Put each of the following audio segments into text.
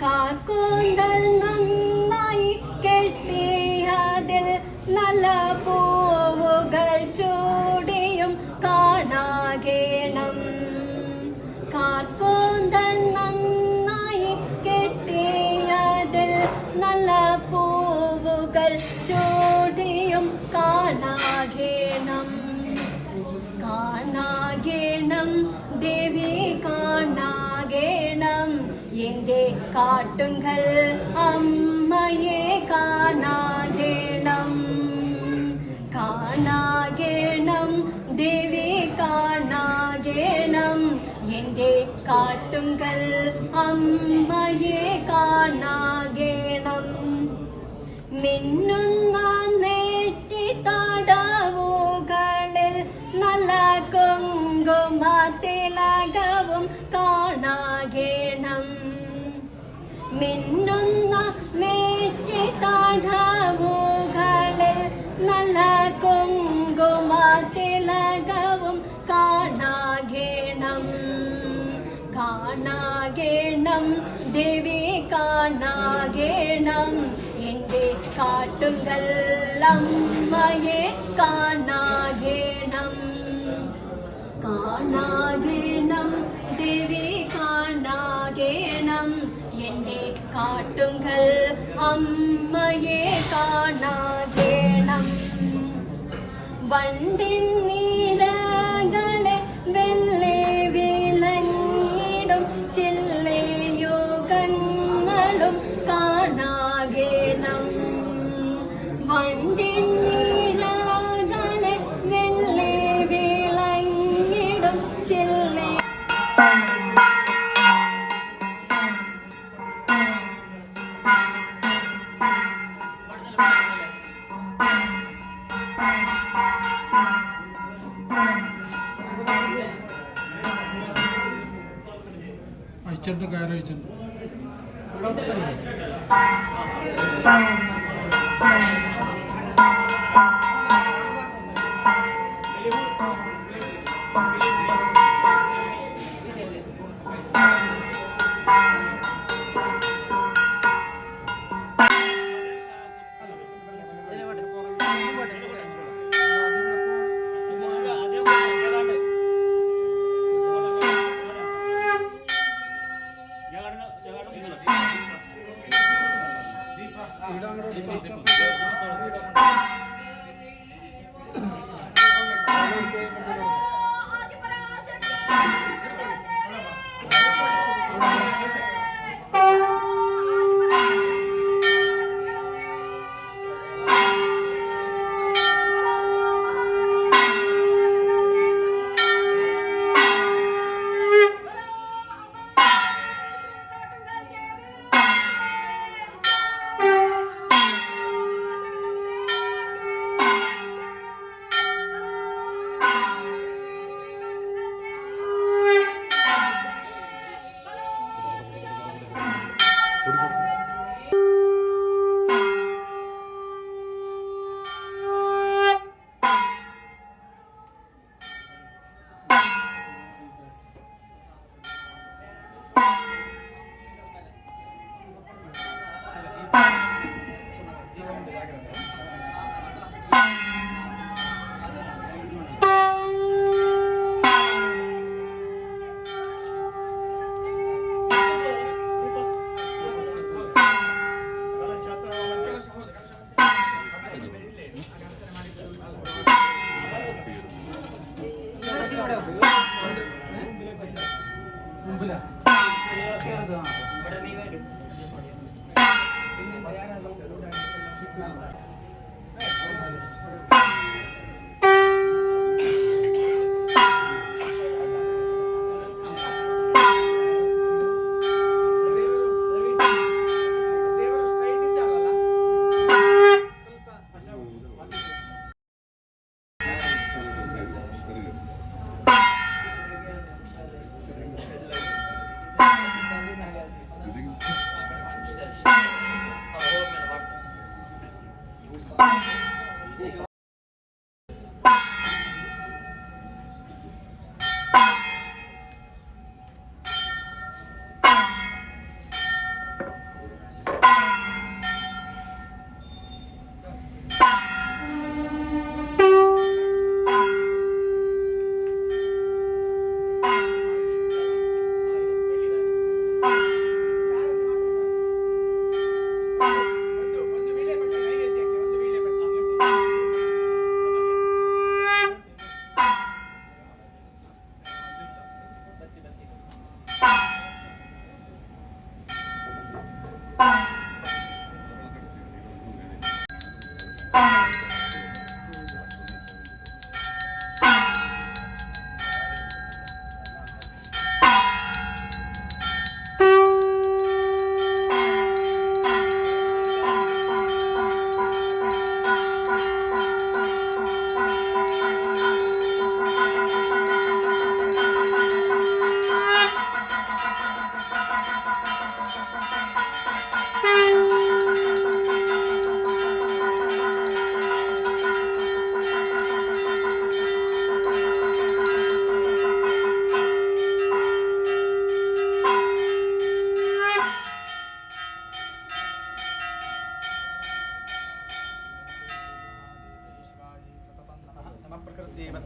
കാർക്കൂന്തൽ നന്നായി കെട്ടിയതിൽ നല്ല പൂവുകൾ ചൂടിയും കാണാകേണം. കാർക്കൂന്തൽ നന്നായി കെട്ടിയതിൽ നല്ല പൂവുകൾ ചൂടിയും കാണാകേണം. കാണാകേണം ദേവി കാണാകേണം എന്റെ കാട്ടുങ്കൽ അമ്മയെ കാണാകേണം. കാണാകേണം ദേവി കാണാകേണം എന്റെ കാട്ടുങ്കൽ അമ്മയെ കാണാകേണം. മിന്നുന്ന നെറ്റി തടവുകളിൽ നല്ല കുങ്കുമത്തിലകവും കാണാകേണം. മിന്നുന്ന നെറ്റി തടവുകളിൽ നല്ല കുങ്കുമത്തിലകവും കാണാകേണം. കാണാകേണം ദേവി കാണാകേണം എന്റെ കാട്ടുങ്കൽ അമ്മയെ കാണാകേണം. കാണാകേണം ദേവി കാണാകേണം എന്റെ കാട്ടുങ്കൽ അമ്മയെ കാണാകേണം. വണ്ടിൻ നീലകളെ വെള്ളി വിളങ്ങിടും ചില്ലയുഗങ്ങളും കാണാകേണം. വണ്ടിൻ നീലകളെ വെള്ളി വിളങ്ങിടും ചില്ല അയച്ചിട്ട് കയറഴിച്ചിട്ടുണ്ട്.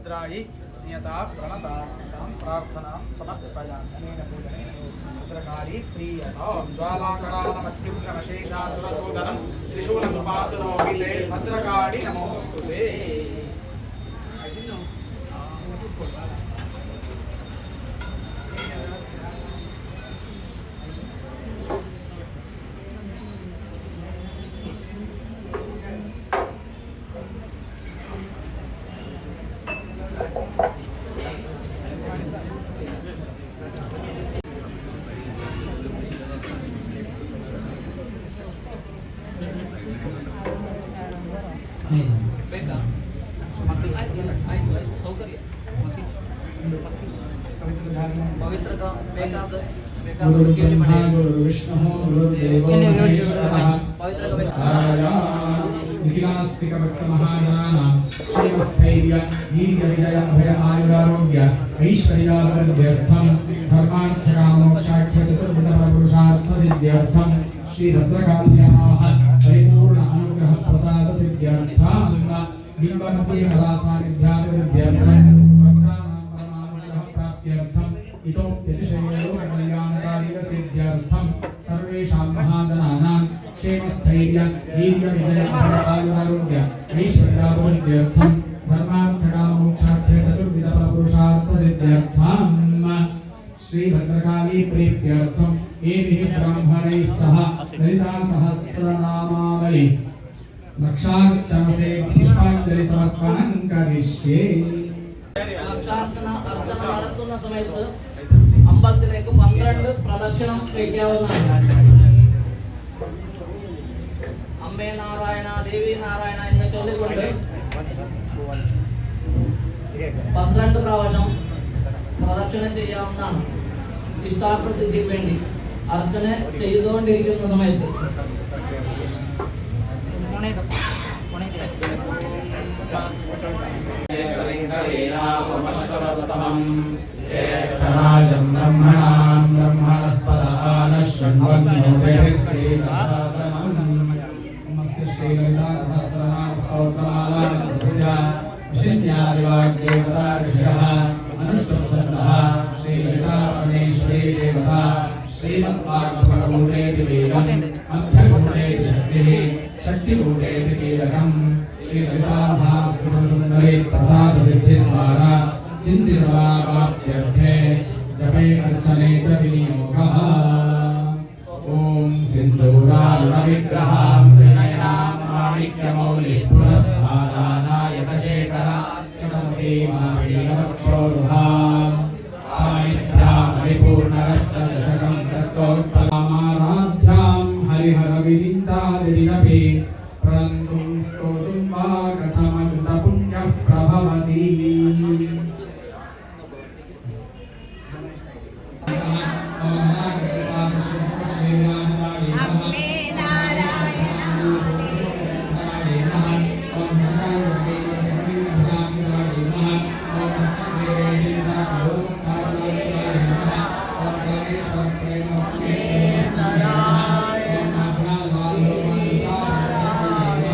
भद्रायि नियता प्रणतास्तां प्रार्थनां समर्पयामि अनेन पूजनेन भद्रकाली प्रीयतां ज्वालाकरालमत्युग्रमशेषासुरसोदनं त्रिशूलं पातु नो हिते भद्रकाली नमोऽस्तुते। श्री भद्रकाल्याः परिपूर्ण अनुग्रह प्रसाद सिद्ध्यर्थं बिंबमती कला सानिध्यार्थं भक्तानां परमानुग्रह प्राप्त्यर्थं इतोप्यतिशयो कल्याणकारिक सिद्ध्यर्थं सर्वेषां महाजनानां क्षेमस्थैर्य वीर्य विजय आयुरारोग्य ऐश्वर्याभिवृद्ध्यर्थं धर्मार्थकाममोक्षार्थ चतुर्विध पुरुषार्थ सिद्ध्यर्थं श्री भद्रकाली प्रीत्यर्थं एभिः ब्राह्मणैः सह ललिता सहस्रनामावली लक्षार्चनसे पुष्पांजलि समर्पणं करिष्ये। ലക്ഷാർച്ചന അർച്ചന നടത്തുന്ന സമയത്ത് അമ്പലത്തിലേക്ക് 12 പ്രദക്ഷിണം വയ്ക്കാവുന്നതാണ്. അമ്മേ നാരായണ ദേവി നാരായണ എന്ന് ചൊല്ലിക്കൊണ്ട് 12 പ്രാവശ്യം പ്രദക്ഷിണം ചെയ്യാവുന്നതാണ്. ഇഷ്ടാർത്ഥ സിദ്ധിക്ക് വേണ്ടി അർച്ചന ചെയ്തുകൊണ്ടിരിക്കുന്ന സമയത്ത് ज्येष्ठराजं ब्रह्मणां ब्रह्मणस्पद आनश्वन्वन्नोदेभिः श्रीदसादनम् नमस्य श्रीललिता सहस्रनाम स्तोत्रमालास्य विशिन्यादिवाग्देवता ऋषयः अनुष्टुप्छन्दः श्रीललिता परमेश्वरी देवता श्रीमद्वाग्भवगूढेति वेदम् मध्यगूढेति शक्तिः शक्तिगूढेति कीलकम् श्रीललिताभागवतसुन्दरी प्रसाद सिद्धिद्वारा चिन्तितवाप्त्यर्थे जपे अर्चने च विनियोगः। ॐ सिन्दूरारुणविग्रहां त्रिनयनां माणिक्यमौलिस्फुरद्धारानायकशेखरास्यतमतीमावीरवक्षोरुहां पाणिभ्यां परिपूर्णरष्टदशकं कृत्वोत्पलामाराध्यां हरिहरविरिञ्चादिनपि प्रणन्तुं स्तोतुं वा कथमकृतपुण्यः प्रभवति। Shakti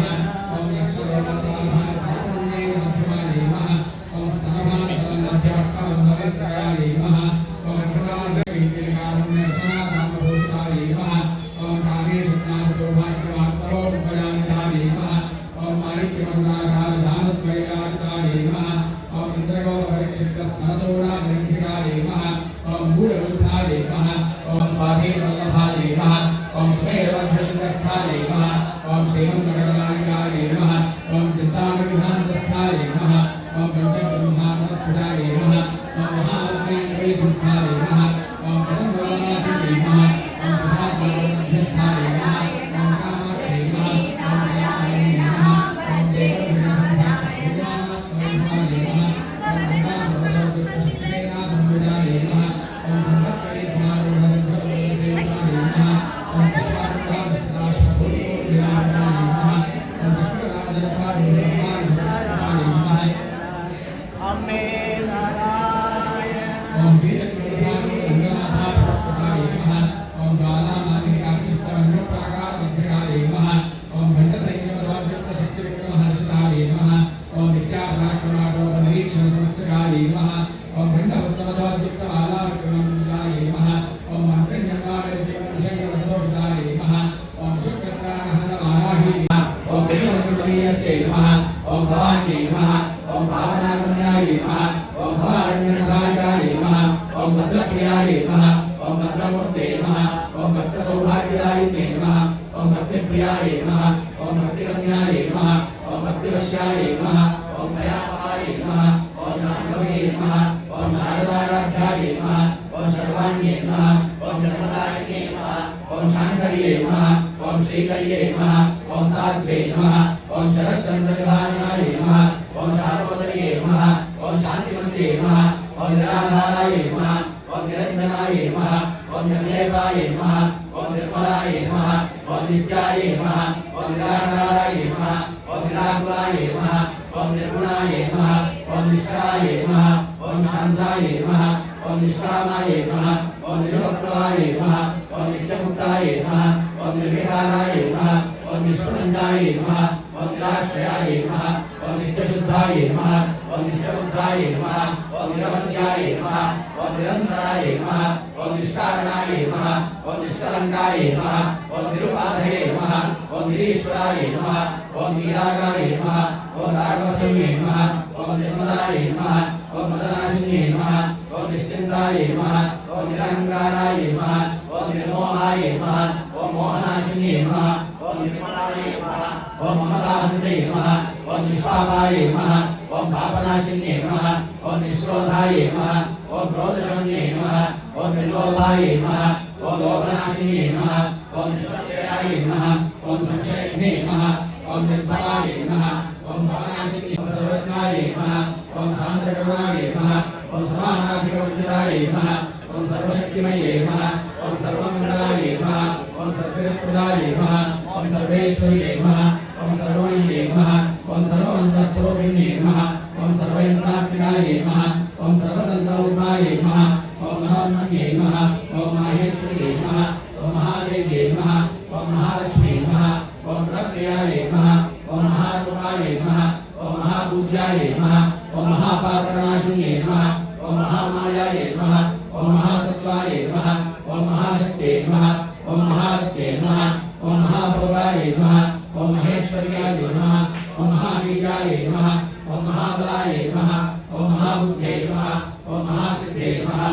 भक्तिदायिन्ये नमः ओम भक्तिप्रियाय नमः ओम भक्तिकन्याय नमः ओम भक्तिवश्याय नमः ओम दयापहाय नमः ओम शांभवे नमः ओम शारदाराध्याय नमः ओम सर्वाण्ये नमः ओम सर्वदायिन्ये नमः ओम शांकर्ये नमः ओम श्रीकर्ये नमः ओम साध्वे नमः ओम शरच्चन्द्रविभानाय नमः ओम शारोदर्ये नमः ओम शांतिमन्त्रे नमः ओम निराधाराय नमः ओम निरञ्जनाय नमः ओम निर्लेपाय नमः ओम निर्मलाय नमः ओम नित्याय नमः ओम निराकाराय नमः ओम निराकुलाय नमः ओम निर्गुणाय नमः ओम निष्कलाय नमः ओम शान्ताय नमः ओम निष्कामाय नमः ओम निरुपप्लवाय नमः ओम नित्यमुक्ताय नमः ओम निर्विकाराय नमः ओम निष्प्रपञ्चाय नमः ओम निराश्रयाय नमः ओम नित्यशुद्धाय नमः ओम नित्यबुद्धाय नमः ओम निरवध्याय नमः ओम निरन्तराय नमः ओम निष्कारणाय नमः ओम निष्कलङ्काय नमः ओम निरुपाधये नमः ओम निरीश्वराय नमः ओम नीरागाय नमः ओम राघवतम्ये नमः ओम निर्मलाय नमः ओम मदनाशिन्ये नमः ओम निश्चिन्ताय नमः ओम निरहङ्काराय नमः ओम निर्मोहाय नमः ओम मोहनाशिन्ये नमः ओम निर्मलाय नमः ओम ममताहन्त्रे नमः ओम निष्पापाय नमः ओम पापनाशिन्ये नमः ओम निष्क्रोधाय नमः ओम क्रोधशमन्ये नमः ओम निर्लोभाय नमः ओम लोभनाशिन्ये नमः ओम निष्पक्षयाय नमः ओम संशयज्ञे नमः ओम निर्भयाय नमः ओम भवनाशिन्ये ओम सर्वज्ञाय नमः ओम शान्तकरुणाय नमः ओम समानाधिकवञ्चिताय नमः ओम सर्वशक्तिमये नमः ओम सर्वमङ्गलाय नमः ओम सर्वप्रदाय नमः ओम सर्वेश्वर्ये नमः ओम सर्वमये नमः ओम सर्वमन्तस्वरूपिणे नमः ओम सर्वयन्त्रात्मिकाय नमः ओम सर्वतन्त्ररूपाय नमः ओम मनोन्मये नमः ओम माहेश्वर्ये नमः ओम महादेव्ये नमः ओम महालक्ष्मी नमः ओम प्रप्रियाय नमः ओम महारूपाय नमः ओम महापूज्याय नमः ओम महापापनाशिन्ये नमः ओम महामायाय नमः ओम महासत्त्वाय नमः ओम महाशक्ते नमः ओम महारत्ते नमः ओम महाभोगाय नमः ओम महेश्वर्याय नमः ओम महावीर्याय नमः ओम महाबलाय नमः ओम महाबुद्धे नमः ओम महासिद्धे नमः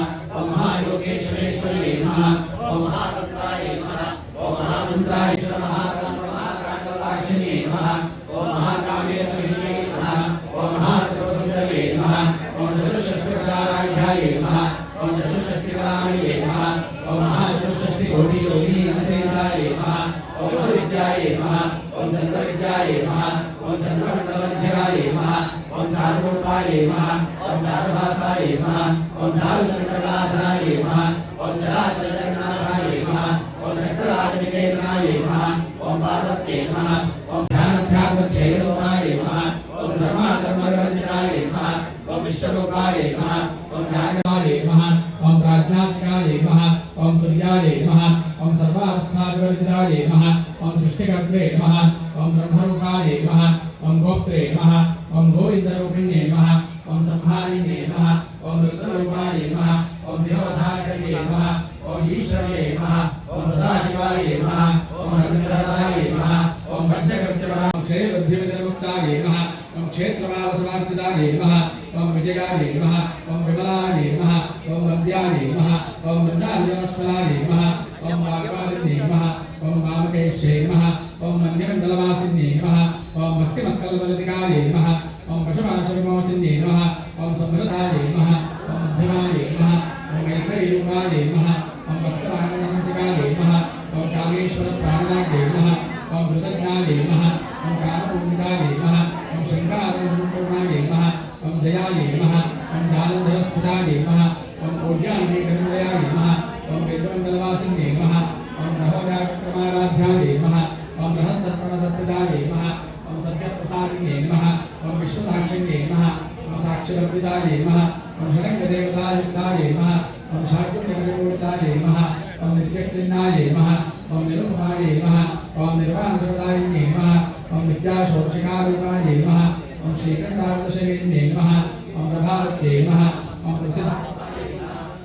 ओम महायोगेश्वरेश्वर्ये नमः ओम महातन्त्राय नमः ओम महामन्त्राय महाकामसाक्षिणे नमः ओम महाकामेश्वरेश्वरे नमः ओम महात्रिपुरसुन्दरये नमः ओम चतुष्षष्टिप्रदाराढ्याय नमः ओम चतुष्षष्टिकलामये नमः ओम महाचतुष्षष्टिकोटियोगिनी नरसेनाय नमः ओम विद्याय नमः ओम चन्द्रविद्याय नमः ओम चन्द्रमण्डलमध्यगाय नमः ओम चारुरूपाय नमः ओम चारुभासाय नमः ओम चारुचन्द्रकलाधराय नमः ओम चराचरजगन्नाथाय नमः ओम चक्रराजनिकेतनाय नमः ओम पार्वत्यै नमः ओम ध्यानाध्यात्मध्येयरूपाय नमः ओम धर्माधर्मविवर्जिताय नमः ओम विश्वरूपाय नमः ओम ज्ञानाय नमः ओम प्राज्ञात्मिकाय नमः ओम तुर्याय नमः ओम सर्वावस्थाविवर्जिताय नमः ओम सृष्टिकर्त्रे नमः ओम ब्रह्मरूपाय नमः ओम गोप्त्रे नमः ओम गोविन्दरूपिण्ये नमः ओम संहारिण्ये नमः ओम रुद्ररूपाय नमः ओम देवताचर्ये नमः ओम ईश्वर्ये नमः ओम सदाशिवाय नमः ओम रजतराय नमः ओम वज्रकृत्यवराय क्षेत्रबुद्धिविदमुक्ताय नमः ओम क्षेत्रवासवार्चिताय नमः ओम विजयाय नमः ओम विमलाय नमः ओम वन्द्याय नमः ओम वृन्दावनवत्सलाय नमः ओम वाग्वादिन्ये नमः ओम वामकेश्ये नमः ओम मन्यमण्डलवासिन्ये नमः ओम भक्तिमत्कल्पलतिकाय नमः ओम पशुपाशविमोचन्ये नमः ओम समृद्धाय नमः ओम मध्यमाय नमः ओम मैत्रेयरूपाय नमः ओम भक्तवानहंसिकाय नमः ओम कामेश्वरप्राणनाय नमः ओम कृतज्ञाय नमः ओम कामपूर्णिकाय नमः ओम शृङ्गारसम्पूर्णाय नमः ओम जयाय नमः ओम जालधरस्थिताय नमः ओम कोट्यान्वितकर्मयाय नमः ओम वेदमण्डलवासिन्ये नमः ओम रहोजाक्रमाराध्याय नमः ओम रहस्तत्प्रणतत्पिताय नमः ओम सत्यप्रसादिन्ये नमः ओम विश्वसाक्षिण्ये नमः ओम साक्षिवर्जिताय नमः ओम षडङ्गदेवतायुक्ताय नमः ओम शाकुण्यकविमूर्ताय नमः ओम नित्यकृन्नाय नमः ओम निरुपाय नमः ओम निर्वाणसुरदायिन्ये नमः ओम विद्याषोडशिकारूपाय नमः ओम श्रीकण्ठार्कशयिन्ये नमः ओम प्रभावत्ये नमः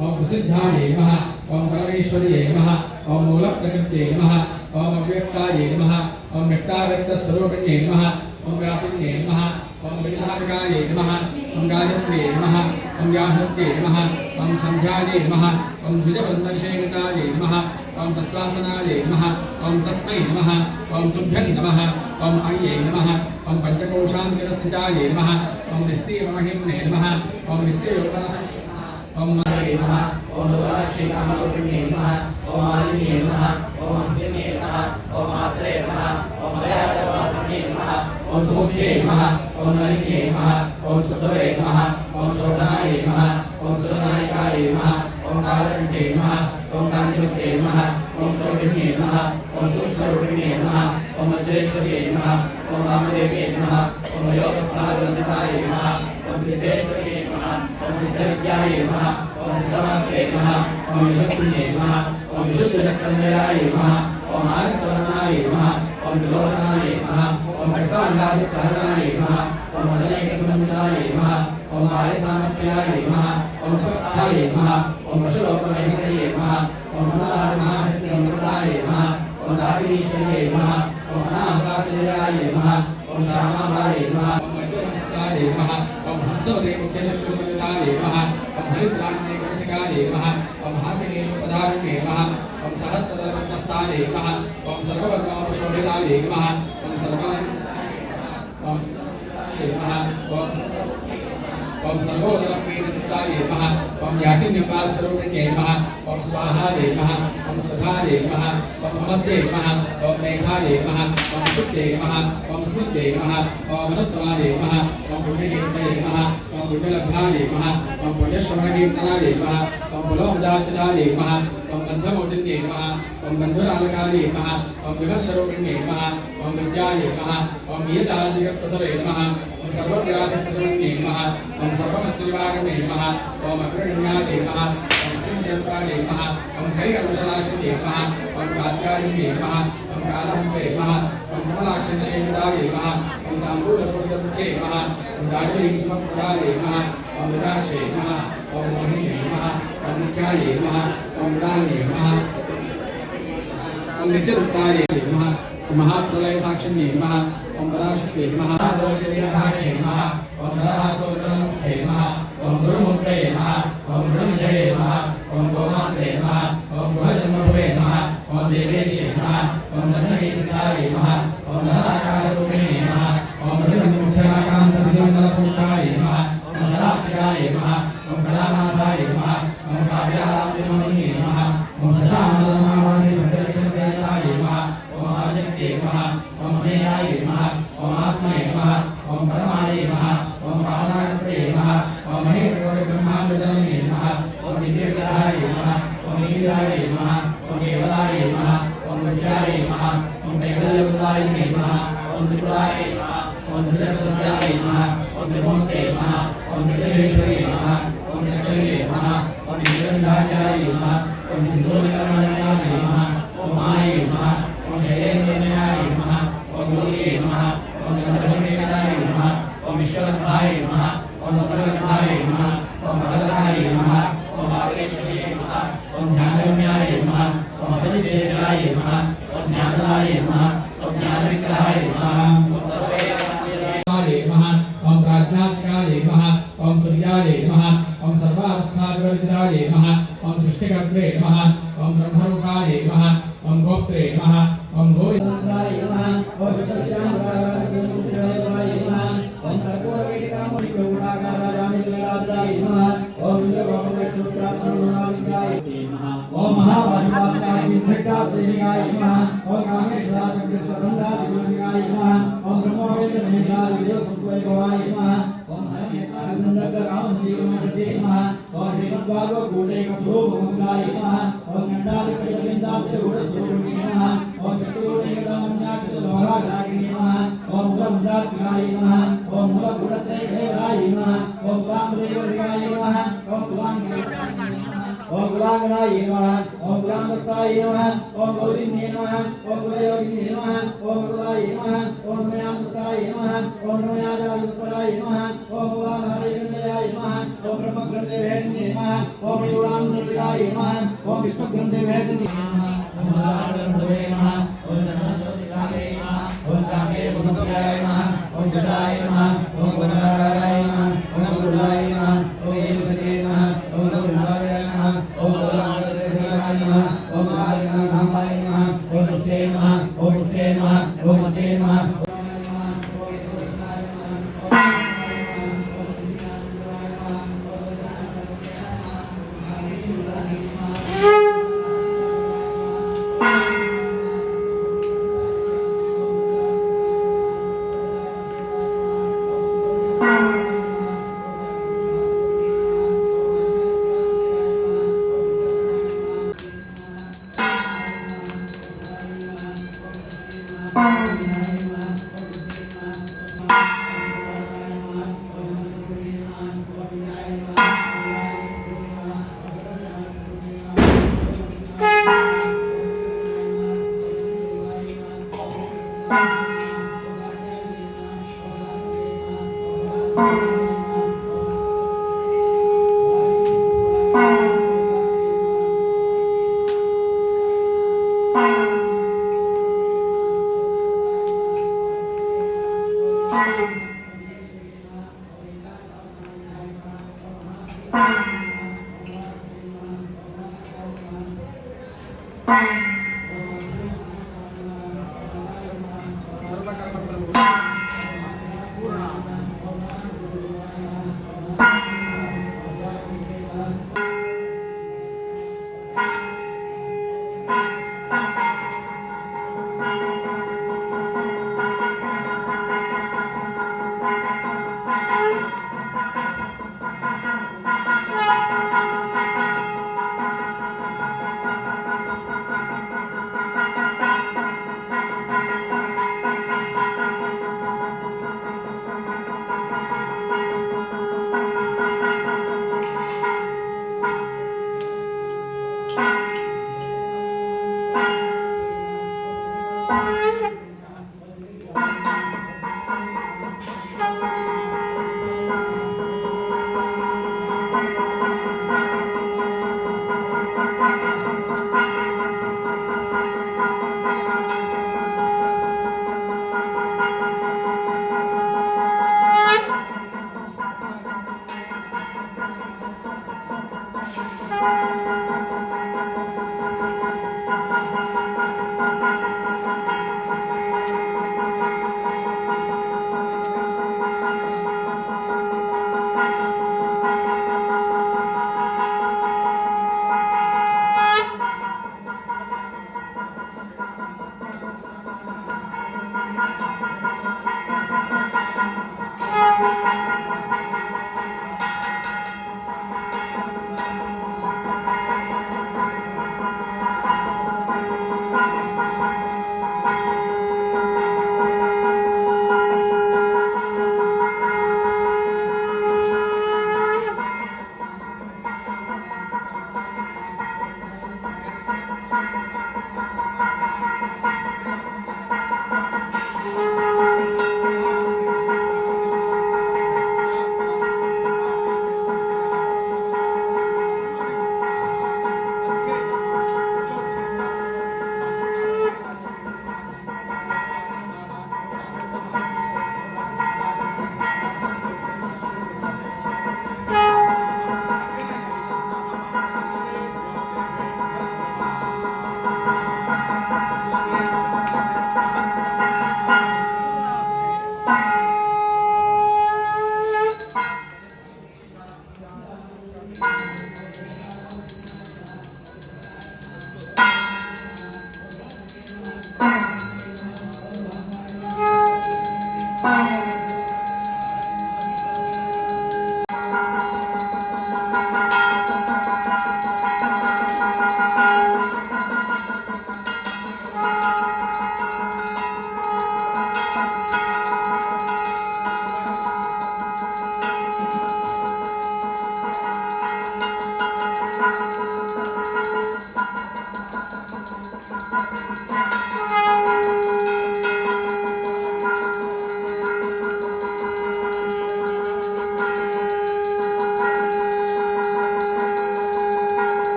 ओम प्रसिद्धाय नमः ओम परमेश्वर्ये नमः ओम मूलप्रकृत्ये नमः ओम अव्यक्ताय नमः ओम व्यक्ताव्यक्तस्वरूपिण्ये नमः ओम व्यापिन्ये नमः ओम विधानकाय नमः ओम गायत्र्ये नमः ओम व्याहृत्ये नमः ओम संध्याये नमः ओम द्विजवृन्दविषयिताये नमः ओम तत्त्वासनाये नमः ओम तस्मै नमः ओम तुभ्यं नमः ओम अये नमः ओम पंचकोशान्तरस्थिताये नमः ओम निस्सीमहिम्ने नमः ओम नित्ययोगनाय ओम माये नमः ओम दुर्गाक्षीकामरूपिणे नमः ओम आलिने नमः ओम हंसिने नमः ओम मात्रे नमः ओम दयाचरवासिने नमः ओम सौख्ये नमः ओम नलिने नमः ओम सुभवे नमः ओम शोभनाय नमः ओम सुरनायकाय नमः ओम कालकण्ठे नमः ओम कान्तिमुखे नमः ओम शोभिने नमः ओम सूक्ष्मरूपिणे नमः ओम मध्वेश्वर्ये नमः ओम वामदेव्ये नमः ओम योगस्थानवन्दिताय नमः ओम सिद्धेश्वर्ये नमः ओम सिद्धविद्याय नमः ओम सिद्धमात्रे नमः ओम यशस्विने नमः ओम विशुद्धचक्रन्वयाय नमः ओम आनन्दवर्णाय नमः ओम विलोचनाय नमः ओम खड्गाङ्गादिप्रहरणाय नमः ओम मदनैकसमन्विताय नमः ओम आर्यसामप्रियाय नमः ओम भक्स्थाय नमः ओम वशुलोकमहितये नमः ओम महाशक्तिसम्प्रदाय नमः ओम दारिणीश्वर्ये नमः ओम अनाहतात्मजाय नमः ओम श्यामाय नमः ओम वैद्यसंस्थाय नमः ओम हंसवदे मुख्यशक्तिसम्प्रदाय नमः ओम हरिद्राण्यकंसिकाय नमः ओम हातिनीपदारण्ये नमः ओम सहस्रदलपद्मस्थाय नमः ओम सर्ववर्णोपशोभिताय नमः ओम सर्वाय ओम ओम सर्वोदरप्रीतिसिद्धाय नमः ओम यातिन्यपास्वरूपिण्ये नमः ओम स्वाहाय नमः ओम स्वधाय नमः ओम अमर्त्ये नमः ओम मेघाय नमः ओम शुक्ले नमः ओम स्मिते नमः ओम अनुत्तमाय नमः ओम पुण्यकीर्तये नमः ओम पुण्यलभ्याय नमः ओम पुण्यश्रवणकीर्तनाय नमः ओम पुलोमदार्चनाय नमः ओम गन्धमोचन्ये नमः ओम गन्धुरालकाय नमः ओम विमर्शरूपिण्ये नमः ओम विद्याय नमः ओम ईयतादिगप्रसवे नमः ओम सर्वज्ञाधिप्रसवन्ये नमः ओम सर्वमत्निवारणे नमः ओम अग्रगण्याय नमः ओम चिन्तयन्त्राय नमः ओम हरिकर्मशनाशिने नमः ओम कात्यायने नमः ओम कालहन्वे नमः ओम कमलाक्षसेविताय नमः ओम ताम्बूलपूर्णमुखे नमः ओम राजवीसमप्रदाय नमः ओम विराक्षे नमः ओम मोहिने नमः ओम मुख्याय नमः ओम दाने नमः ओम नित्यदत्ताय नमः ओम महाप्रलयसाक्षिणे नमः ओम पराशक्ते नमः दोषविभाक्षे नमः ओम धरासोत्रमुखे नमः ओम गुरुमुखे नमः ओम गुरुनिधये नमः ओम गोमात्रे नमः ओम गुहजन्मभवे नमः ओम देवेशे नमः ओम जन्महीतस्थाय नमः ओम धराकाशरूपिणे नमः ओम हरिमुख्याकान्तविजयमलपुष्टाय नमः ओम धराप्रियाय नमः ओम कलानाथाय नमः ओम काव्यालापिनोदिने नमः ओम सचामलनामानि सकलक्षणसेनाय नमः ओम आशक्ते नमः ओम अमेयाय नमः ओम आत्मने नमः ओम परमाय नमः ओम पावनाकृते नमः ओम महेन्द्रब्रह्माण्डजनने नमः ओम दिव्यग्रहाय नमः ओम नीलाय नमः ओम केवलाय नमः ओम विद्याय नमः ओम कैवल्यप्रदायिने नमः ओम त्रिपुराय नमः ओम त्रिजगद्वन्द्याय नमः ओम त्रिमूर्ते नमः ओम त्रिजगेश्वरे नमः ओम दक्षिणे नमः ओम निरंधार्याय नमः ओम सिंधुनिकर्मण्याय नमः ओम माये नमः ओम शैलेन्द्रनयाय नमः ओम दुर्गे नमः ओम गन्धर्वसेविताय नमः ओम विश्वनाथाय नमः ओम सर्वगणाय नमः ओम भगवताय नमः ओम भागेश्वर्ये नमः ओम ज्ञानगम्याय नमः ओम अभिजितेयाय नमः ओम ज्ञानदाय नमः ओम ज्ञानविग्रहाय नमः ओम सर्ववेदाय नमः ओम प्राज्ञात्मकाय नमः ओम तुर्याय नमः ओम सर्वावस्थाविवर्जिताय नमः ओम सृष्टिकर्त्रे नमः ओम ब्रह्मरूपाय नमः ओम गोप्त्रे नमः ओम गोविन्दाय नमः ओम विद्याय नमः ओम कर्पूरवेदिकामणिगौडाकाराय नमः ओम इंद्रवामवेक्षुत्रासनाय नमः ओम महाभाषवासकाय विद्याय नमः ओम कामेश्वराय नमः ओम ब्रह्मवेदमहेन्द्राय देवसंस्वैभवाय नमः ओम हरिकामसंजीवनमते नमः ओम श्रीमद्भागवतगुणैकस्वरूपमङ्गलाय नमः ओम नण्डादिपरिगलिन्दाब्जगुणस्वरूपिणे नमः ओम चतुर्वेदमन्याकृतलोहागारिणे नमः ओम मूलमन्त्रात्मकाय नमः ओम मूलगुणत्रयकलेवराय नमः ओम कुलामदेवदेवाय नमः ओम कुलांगनाय नमः ओम कुलांगस्ताय नमः ओम गौरीने नमः ओम कुलयोगिने नमः ओम कुलाय नमः ओम समयान्तस्ताय नमः ओम समयादायुत्पराय नमः ओम कुलाधारयन्याय नमः ओम ब्रह्मग्रन्थवेदिने नमः ओम युवानन्दराय नमः ओम विष्णुग्रन्थवेदिने नमः ओम नारायणग्रन्थवे नमः ओम नन्दनज्योतिराय नमः ओम चामेरपुत्राय नमः ओम दशाय नमः ओम वदाराय नमः ओम गुरुदाय नमः ओम नमः ओम पुष्टे नमः ओम मते नमः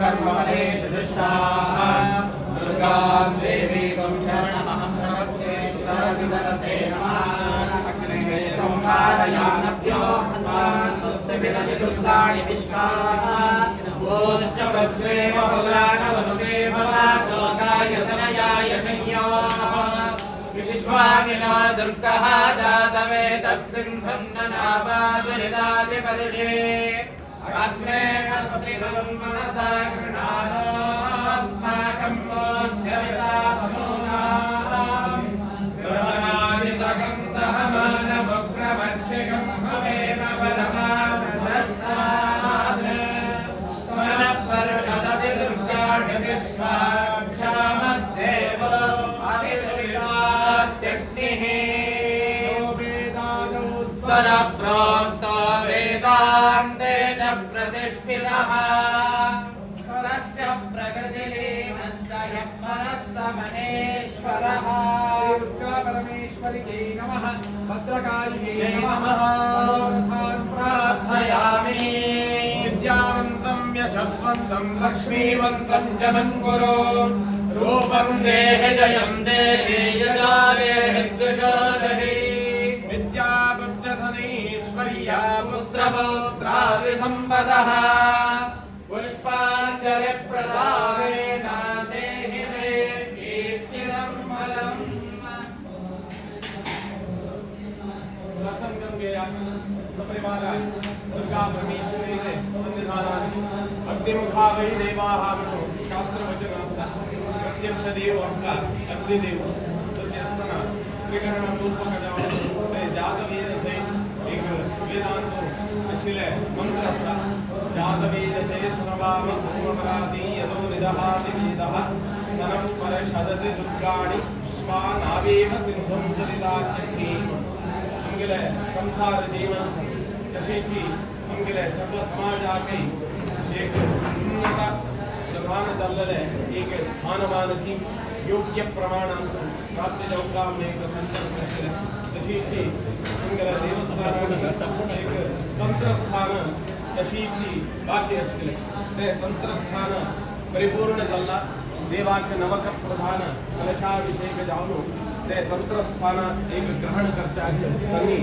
कर्मवदेषु दुष्टाः दुर्गां देवीं शरणमहं प्रपद्ये सुतरसितरसे नमः अग्ने त्वं कारयानभ्यो अस्मान् स्वस्तिभिरधिदुर्गाणि विश्वाः ओश्च भद्रे बहुलानवनुगे भवातोकाय तनयाय संयोः विश्वानिना दुर्गः जातवेदः सिन्धुं ननापादनिदादिपरुषे अग्ने अत्रिदं मनसा गृह्णानास्माकं बोध्यविदातमूनाम् गृहणादितकं सह मानवग्रमध्यकं भवेम परमार्थस्तात् स्मरः पर्षदति दुर्गाणि विश्वाक्षामद्देवो अतिदुरितात्यग्निः स्वरप्रोक्तो वेदान्ते च प्रतिष्ठितः परस्य प्रकृतिलीनस्य यः परः स महेश्वरः दुर्गा परमेश्वरियै नमः भद्रकालियै नमः मनोरथान् प्रार्थयामि विद्यावन्तं यशस्वन्तं लक्ष्मीवन्तं जनं कुरु रूपं देहि जयं देहि यशो देहि द्विजो देहि विद्याबुद्ध्यधनैश्वर्या पुत्रपौत्रादिसम्पदः पुष्पाञ्जलिप्रदानेन देहि मे ईप्सितं फलम् सपरिवार दुर्गा परमेश्वरी सन्निधानानि अग्निमुखा वै देवाः म्हणून शास्त्रवचन असतात प्रत्यक्ष देव आमका अग्निदेव तसे असताना विकरणपूर्वक जातवेदसे एक वेदांत आशिल्ले मंत्र आसा जातवेदसे सुनवाम सोमपराति यदो निदहाति वेदः सनं परषदति दुर्गाणि विश्वानावेव सिन्धुं सरितात्यग्नि हिंगले संसार जीवन तशीची हिंगले सर्व समाजाचे एक उन्नत प्रधान दल्लले एक स्थानमानची योग्य प्रमाणांत प्राप्त जावकाम एक संकल्प केले तशीची हिंगले देवस्थानाने एक तंत्रस्थान तशीची बाकी असले ते तंत्रस्थान परिपूर्ण झाला देवाक नवक प्रधान कलशाभिषेक जाऊन ते तंत्रस्थान एक ग्रहण करता त्यांनी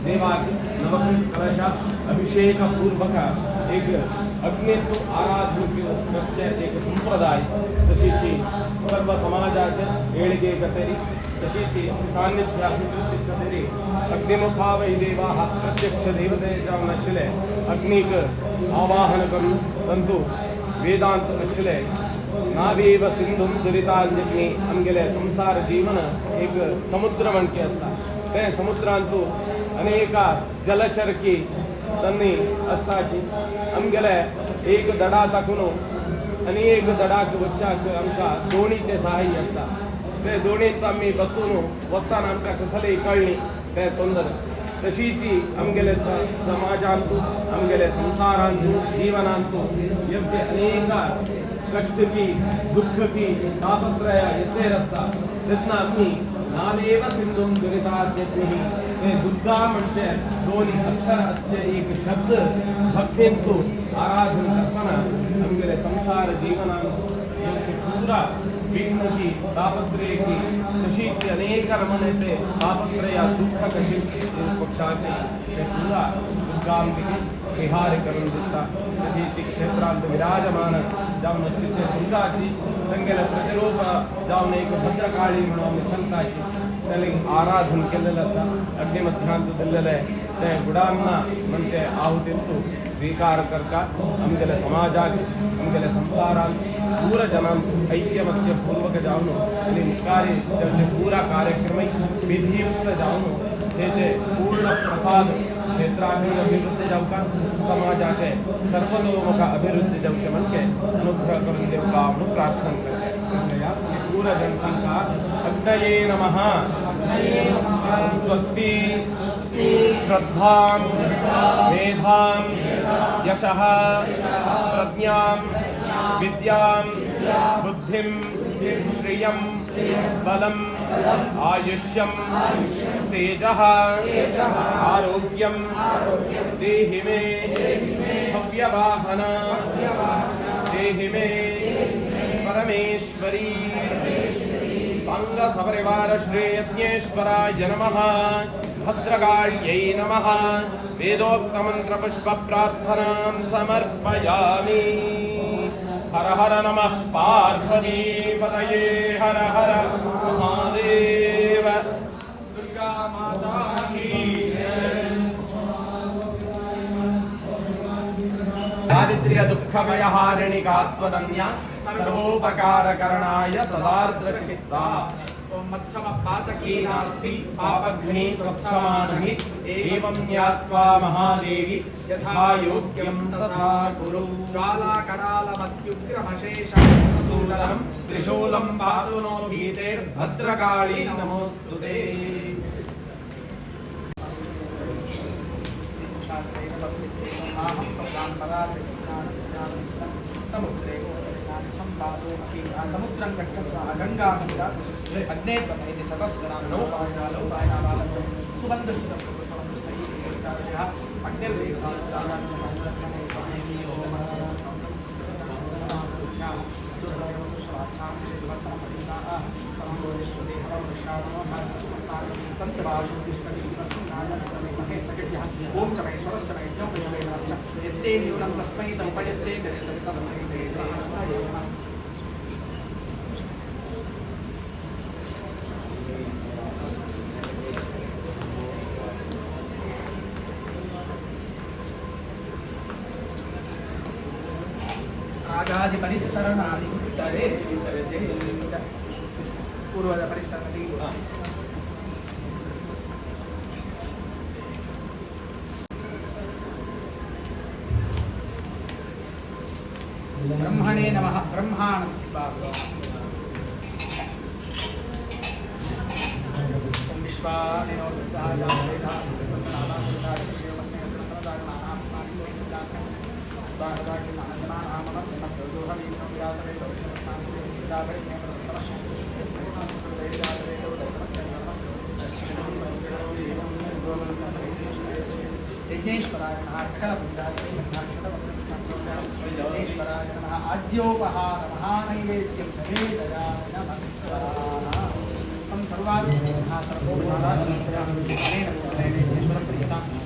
देवाक नवक कलशा अभिषेक पूर्वक एक अग्नित्व आराधना एक संप्रदाय तशीची सर्व समाजाचे येळगे कतेरी तशीची सान्निध्य अभिवृद्धी कतेरी अग्निमुखा वै देवाः प्रत्यक्ष देवते जाऊन आशिल्ले अग्निक आवाहन करून तंतु वेदांत आशिल्ले नावेव सिंधुं दुरितान्यग्नि आमगेले संसार जीवन एक समुद्र म्हणके आसा ते समुद्रांतू अनेक जलचरकी तन्नी आसाची आमगेले एक दडा ताकून अनेक दडाक वच्चाक आमकां दोणीचे सहाय्य आसा ते दोणींत आमी बसून वताना आमकां कसली कळ्ळी ते तोंदर तशीची आमगेले समाजांतू आमगेले संसारांतू जीवनांतू येवचे अनेक कष्ट की दुःख की तापत्रय येते रस्ता तेतना आम्ही नावेव सिंधुं दुरितात्यग्निः ते दुर्गा म्हणजे दोन अक्षर असते एक शब्द भक्तींतू आराधन करताना आमगेले संसार जीवनांत पूरा विघ्न की तापत्रय की तशीची अनेक रमणेते तापत्रय दुःख कशी पक्षाचे ते पूरा दुर्गांबिके विहार करून दिता तशीची क्षेत्रांत विराजमान जाऊन सिद्ध दुर्गाची तंगेला प्रतिरूप जाऊन एक भद्रकाळी म्हणून संताची त्याला आराधन केलेलं असा अग्निमध्यांत दिलेलं आहे ते गुडांना म्हणजे आहुतींतू स्वीकार करता आमगेले समाजाक आमगेले संसारांत पूरा जनांत ऐक्यमत्य पूर्वक जाऊन आणि मुखारी त्याचे पूरा कार्यक्रम विधियुक्त जाऊन तेचे पूर्ण प्रसाद क्षेत्रातील अभिवृद्धी जावका समाजाचे सर्वतोमुख अभिवृद्धी जावचे म्हणजे अनुग्रह करून देवका म्हणून प्रार्थना करते पूर्ण जनसंख्या अग्नये नमः स्वस्ति श्रद्धां मेधां यशः प्रज्ञां विद्यां बुद्धिं श्रियं बलम् आयुष्यं तेजः आरोग्यं देहि मे भव्यवाहन देहि मे परमेश्वरी संग सपरिवार श्री यज्ञेश्वराय नमः भद्रकाल्यै नमः वेदोक्त मंत्र पुष्प प्रार्थनां समर्पयामि हर हर नमः पार्वती पतये हर हर महादेव दुर्गा माता की दारिद्र्य दुःख भयहारिणी कात्वदन्या सर्वोपकारकरणाय सदार्द्रचित्ता ओम मत्सम पातकी नास्ति पापघ्नी त्वत्समानहि एवं ज्ञात्वा महादेवी यथा योग्यं तथा कुरु ज्वाला कराल मत्युग्रमशेष सूदनं त्रिशूलं पातु नो भीतेर्भद्रकाली नमोस्तुते समुद्रे समुद्रं गच्छस्व गंगा अग्ने त्वमेति चतस्रणां लोपायना सुबन्धुष्टं ओम च मय स्वरश्च मय ज्ञोपयश्च यत्ते न्यूनं तस्मै तमुपयत्ते तस्मै रागादि परिस्तरणादि उत्तरे विसर्जे पूर्वद परिस्तरणादि ब्रह्मणे नमः ब्रह्माणवास ओम विश्वानिनो यज्ञेश्वराय नमः सकल यज्ञेश्वराय नमः आज्योपहार महानैवेद्यं निवेदयामि नमस्काराः संसर्वात्मनः सर्वोपहारसमर्पयामि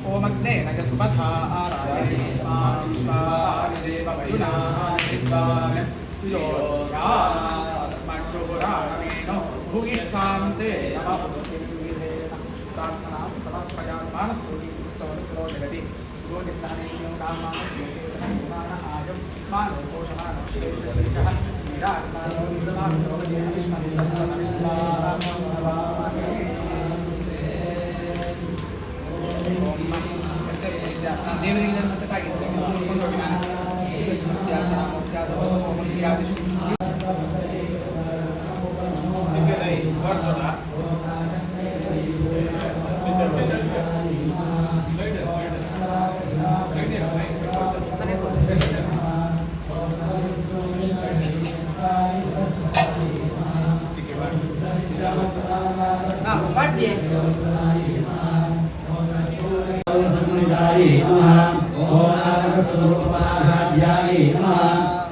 ओम अग्ने नग सुपथा आराधये स्वामिश्वादेवयुना विद्वान् सुयोगास्मद्गुराणमेनो भूयिष्ठान्ते नमः प्रार्थनां समर्पयामि मानस्तुति उत्सवनित्रो जगति गोविन्दानेयो नामानस्तुतिर्माण आयं मानो कोशमानो शेषदेशः निरात्मानो विद्वानो ದೇವರಿಗೆ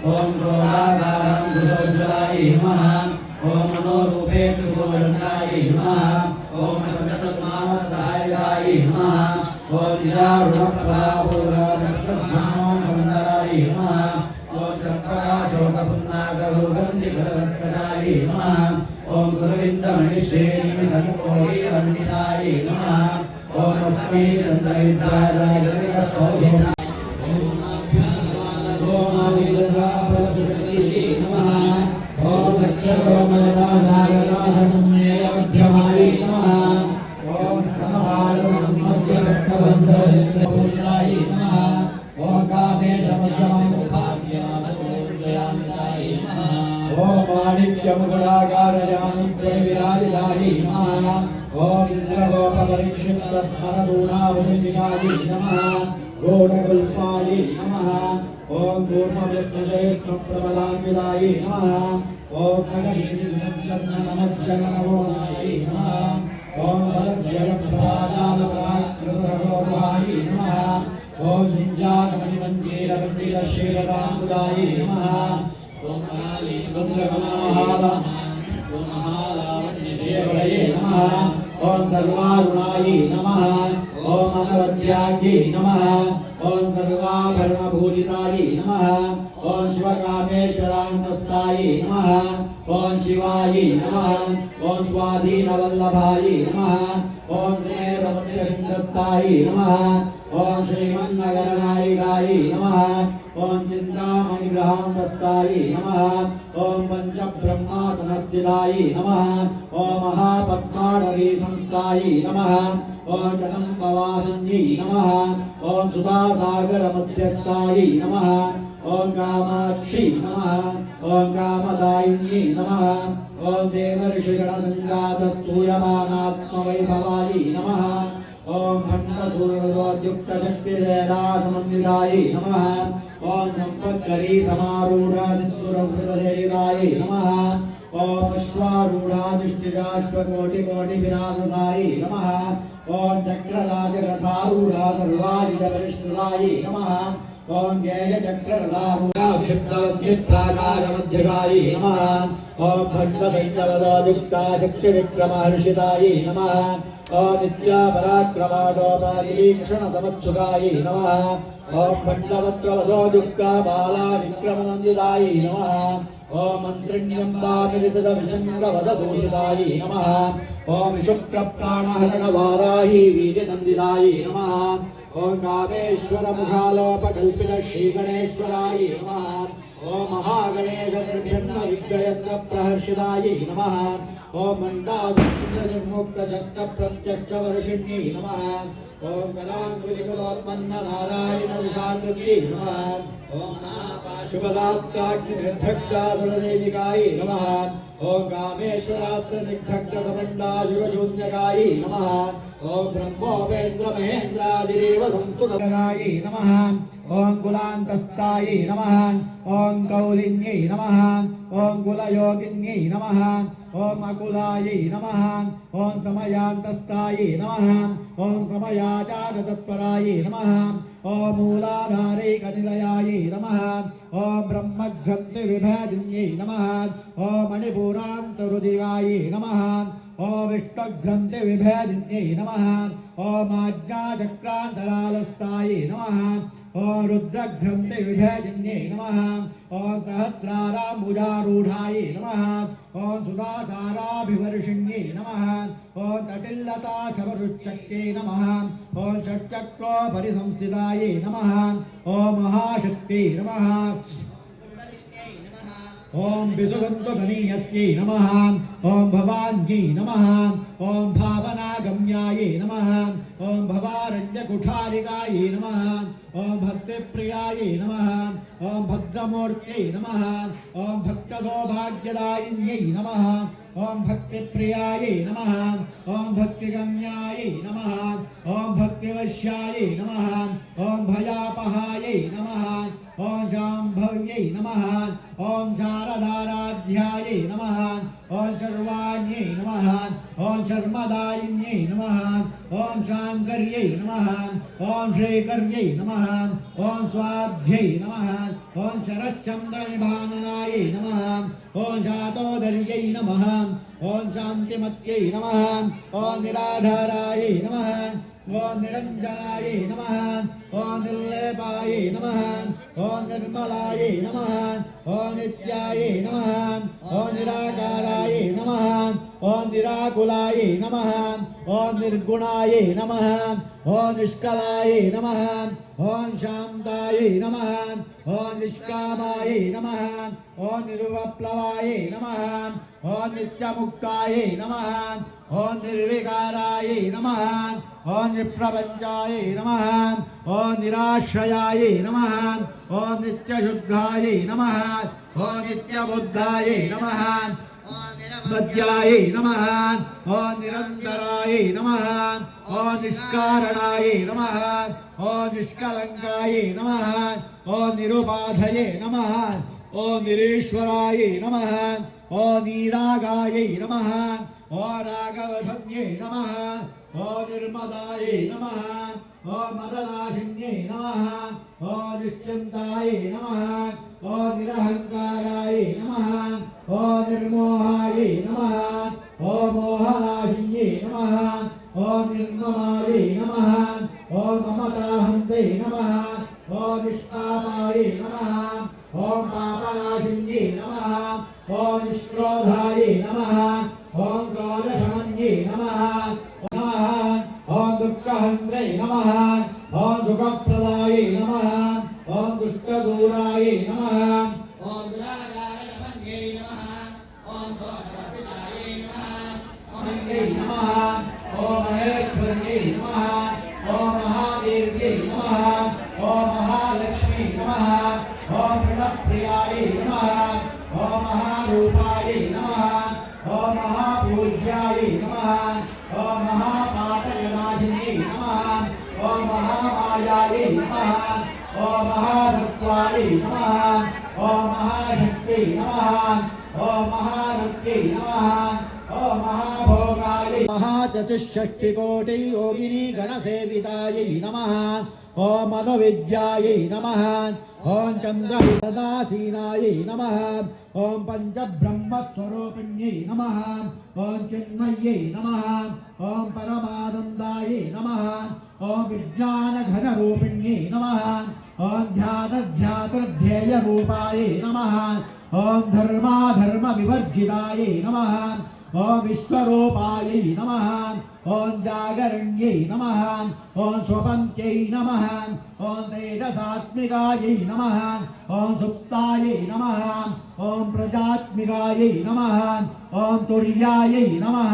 ओम गोलाकारं गुरोज्ज्वलाय नमः ओम मनोरूपेषु गोवर्णाय नमः ओम चतुर्मानसाय नमः ओम निरावृतप्रभापूर्वदक्षमानमण्डलाय नमः ओम चक्रशोकपुन्नागसुगन्धिफलवस्तकाय नमः ओम गुरुविन्दमणिश्रेणीमितकोलीरमणिताय नमः ओम लक्ष्मीचन्द्रविद्याधरगर्गस्तोभिना ओम दक्षरोमलतानागराधनम्यमध्यमाय नमः ओम समहारमध्यभट्टबन्धवज्रभूषणाय नमः ओम कामेशमध्यममुपाभ्यामद्वयामिनाय नमः ओम माणिक्यमुकुलाकारजानुद्वयविराजिताय नमः ओम इन्द्रगोपपरिक्षिप्तस्मरगुणावलिनाय नमः गौडकुल्पाय नमः ओम कूर्मविष्णुजयष्णुप्रबलान्विताय नमः ओम खगदीशिसंसन्नमज्जनमोहाय नमः ओम बलव्ययप्रभाजालपराकृतसर्वभाय नमः ओम संज्ञातमणिमञ्जीरवृत्तिदशीलताम्बुदायै नमः ओम काली महालावण्यशेवलये नमः ओम सर्वारुणायै नमः ओम अनवद्यायै नमः ओम सर्वाभरणभूषितायै नमः ओम शिवकामेश्वरान्तस्तायै नमः ओम शिवायै नमः ओम स्वाधीनवल्लभायै नमः ओम श्रीमद्भक्तसिन्धस्तायै नमः ओम श्रीमन्नगरनायिकायै नमः ओम चिन्तामणिग्रहान्तस्तायै नमः ओम पंचब्रह्मासनस्थितायै नमः ओम महापद्माडवीसंस्थायै नमः ओम कदम्बवासिन्यै नमः ओम सुधासागरमध्यस्थायै नमः ओम कामाक्षी नमः ओम कामदायिन्यै नमः ओम देवर्षिगणसङ्गातस्तूयमानात्मवैभवायै नमः ओम खण्डसूर्ययुक्तशक्तिजयराजमन्दिरायै नमः ओम संपत्करी समारूढाचित्तुरवृतदेवायै नमः ओम अश्वारूढाधिष्ठिजाश्वकोटिकोटिविराजतायै नमः ओम चक्रराजरथारूढा सर्वायुधपरिष्कृतायै नमः ओम जयचक्ररथारूढाक्षिप्तवद्युक्ताकारमध्यगायै नमः ओम भक्तसैन्यवदोयुक्ता शक्तिविक्रमहर्षितायै नमः ओम नित्यापराक्रमादोपादिवीक्षणसमत्सुकायै नमः ओम भण्डवत्रवधोयुक्ता बालाविक्रमनन्दितायै नमः ओम मन्त्रिण्यम्बानिरितविशङ्गवददूषितायै नमः ओम शुक्रप्राणहरणवाराही वीर्यनन्दितायै नमः ओम कामेश्वरमुखालोपकल्पितश्रीगणेश्वरायै नमः ओम महागणेशनिर्भिन्नविद्ययन्त्रप्रहर्षितायै नमः ओम मण्डासुन्दरनिर्मुक्तशस्त्रप्रत्यक्षवर्षिण्यै नमः ओम कलाङ्कुलिकुलोत्पन्ननारायणविशाकृत्यै नमः ओम नापाशुपदात्काग्निर्धक्कासुरदेविकायै नमः ओम कामेश्वरास्त्रनिर्धक्कसमण्डाशुरशून्यकायै नमः ओम ब्रह्मोपेन्द्रमहेन्द्रादिदेव संस्तुतकायै नमः ओम कुलान्तस्तायै नमः ओम कौलिन्यै नमः ओम कुलयोगिन्यै नमः ओम अकुलायै नमः ओम समयान्तस्तायै नमः ओम समयाचारतत्परायै नमः ओम मूलाधारैकनिलयायै नमः ओम ब्रह्मग्रन्थिविभेदिन्यै नमः ओम मणिपुरान्तरुदिवायै नमः ओम विष्णुग्रन्थिविभेदिन्यै नमः ओम आज्ञाचक्रान्तरालस्तायै नमः ओम रुद्रग्रन्थिविभेदिन्यै नमः ओम सहस्राराम्बुजारूढायै नमः ओम सुधाधाराभिवर्षिण्यै नमः ओम तटिल्लताशवरुच्चक्यै नमः ओम षट्चक्रोपरिसंस्थितायै नमः ओम महाशक्त्यै नमः ओम विसुगन्धधनीयस्यै नमः ओम भवान्यै नमः ओम भावनागम्यायै नमः ओम भवारण्यकुठारिकायै नमः ओम भक्तिप्रियायै नमः ओम भद्रमूर्त्यै नमः ओम भक्तसौभाग्यदायिन्यै नमः ओम भक्तिप्रियायै नमः ओम भक्तिगम्यायै नमः ओम भक्तिवश्यायै नमः ओम भयापहायै नमः ओम शाम्भव्यै नमः ओम शारदाराध्यायै नमः ओम शर्वाण्यै नमः ओम शर्मदायिन्यै नमः ओम शाङ्कर्यै नमः ओम श्रीकर्यै नमः ओम स्वाध्यै नमः ओम शरश्चन्द्रनिभाननायै नमः ओम शातोदर्यै नमः ओम शान्तिमत्यै नमः ओम निराधारायै नमः ओम निरञ्जनायै नमः ओम निर्लेपायै नमः ओम निर्मलायै नमः ओम नित्यायै नमः ओम निराकारायै नमः ओम निराकुलायै नमः ओम निर्गुणायै नमः ओम निष्कलायै नमः ओम शान्तायै नमः ओम निष्कामायै नमः ओम निर्विप्लवायै नमः ओम नित्यमुक्तायै नमः ओम निर्विकारायै नमः ओम निप्रपञ्चायै नमः ओम निराश्रयायै नमः ओम नित्यशुद्धायै नमः ओम नित्यबुद्धायै नमः मध्यायै नमः ओम निरन्तरायै नमः ओम निष्कारणायै नमः ओम निष्कलङ्कायै नमः ओम निरुपाधये नमः ओम निरीश्वरायै नमः ओम नीरागायै नमः ओम राघवधन्यै नमः ओम निर्मदायै नमः ओम मदनाशिन्ये नमः ओम निश्चिन्ताय नमः ओम निरहंकाराय नमः ओम निर्मोहाय नमः ओम मोहनाशिन्ये नमः ओम निर्ममाय नमः ओम ममताहन्ते नमः ओम निष्पापाय नमः ओम पापनाशिन्ये नमः ओम निष्क्रोधाय नमः ओम क्रोधशमन्ये नमः ओम दुःखहन्त्रे नमः ओम सुखप्रदाय नमः ओम दुष्टदूराय नमः ओम दुराचारशमन्ये नमः ओम दोषवर्जिताय नमः ओम नमः ओम महेश्वर्ये नमः ओम महादेव्यै नमः ओम महालक्ष्मी नमः ओम प्रणप्रियाय नमः ओम महारूपाय नमः ओम महापूज्याय नमः ओम महापातकनाशिनी नमः ओम महामायाय नमः ओम महासत्त्वाय नमः ओम महाशक्ति नमः ओम महारत्यै नमः ओम महाभोगाय महाचतुष्षष्टिकोटि योगिनी गणसेवितायै नमः ओम मनोविद्यायै नमः ओम चन्द्रसदासीनायै नमः ओम पंचब्रह्मस्वरूपिण्यै नमः ओम चिन्मयै नमः ओम परमानन्दायै नमः ओम विज्ञानघनरूपिण्यै नमः ओम ध्यातध्यातध्येयरूपायै नमः ओम धर्माधर्मविवर्जितायै नमः ओम विश्वरूपायै नमः ओम जागरण्यै नमः ओम स्वपन्त्यै नमः ओम तेजसात्मिकायै नमः ओम सुप्तायै नमः ओम प्रजात्मिकायै नमः ओम तुर्यायै नमः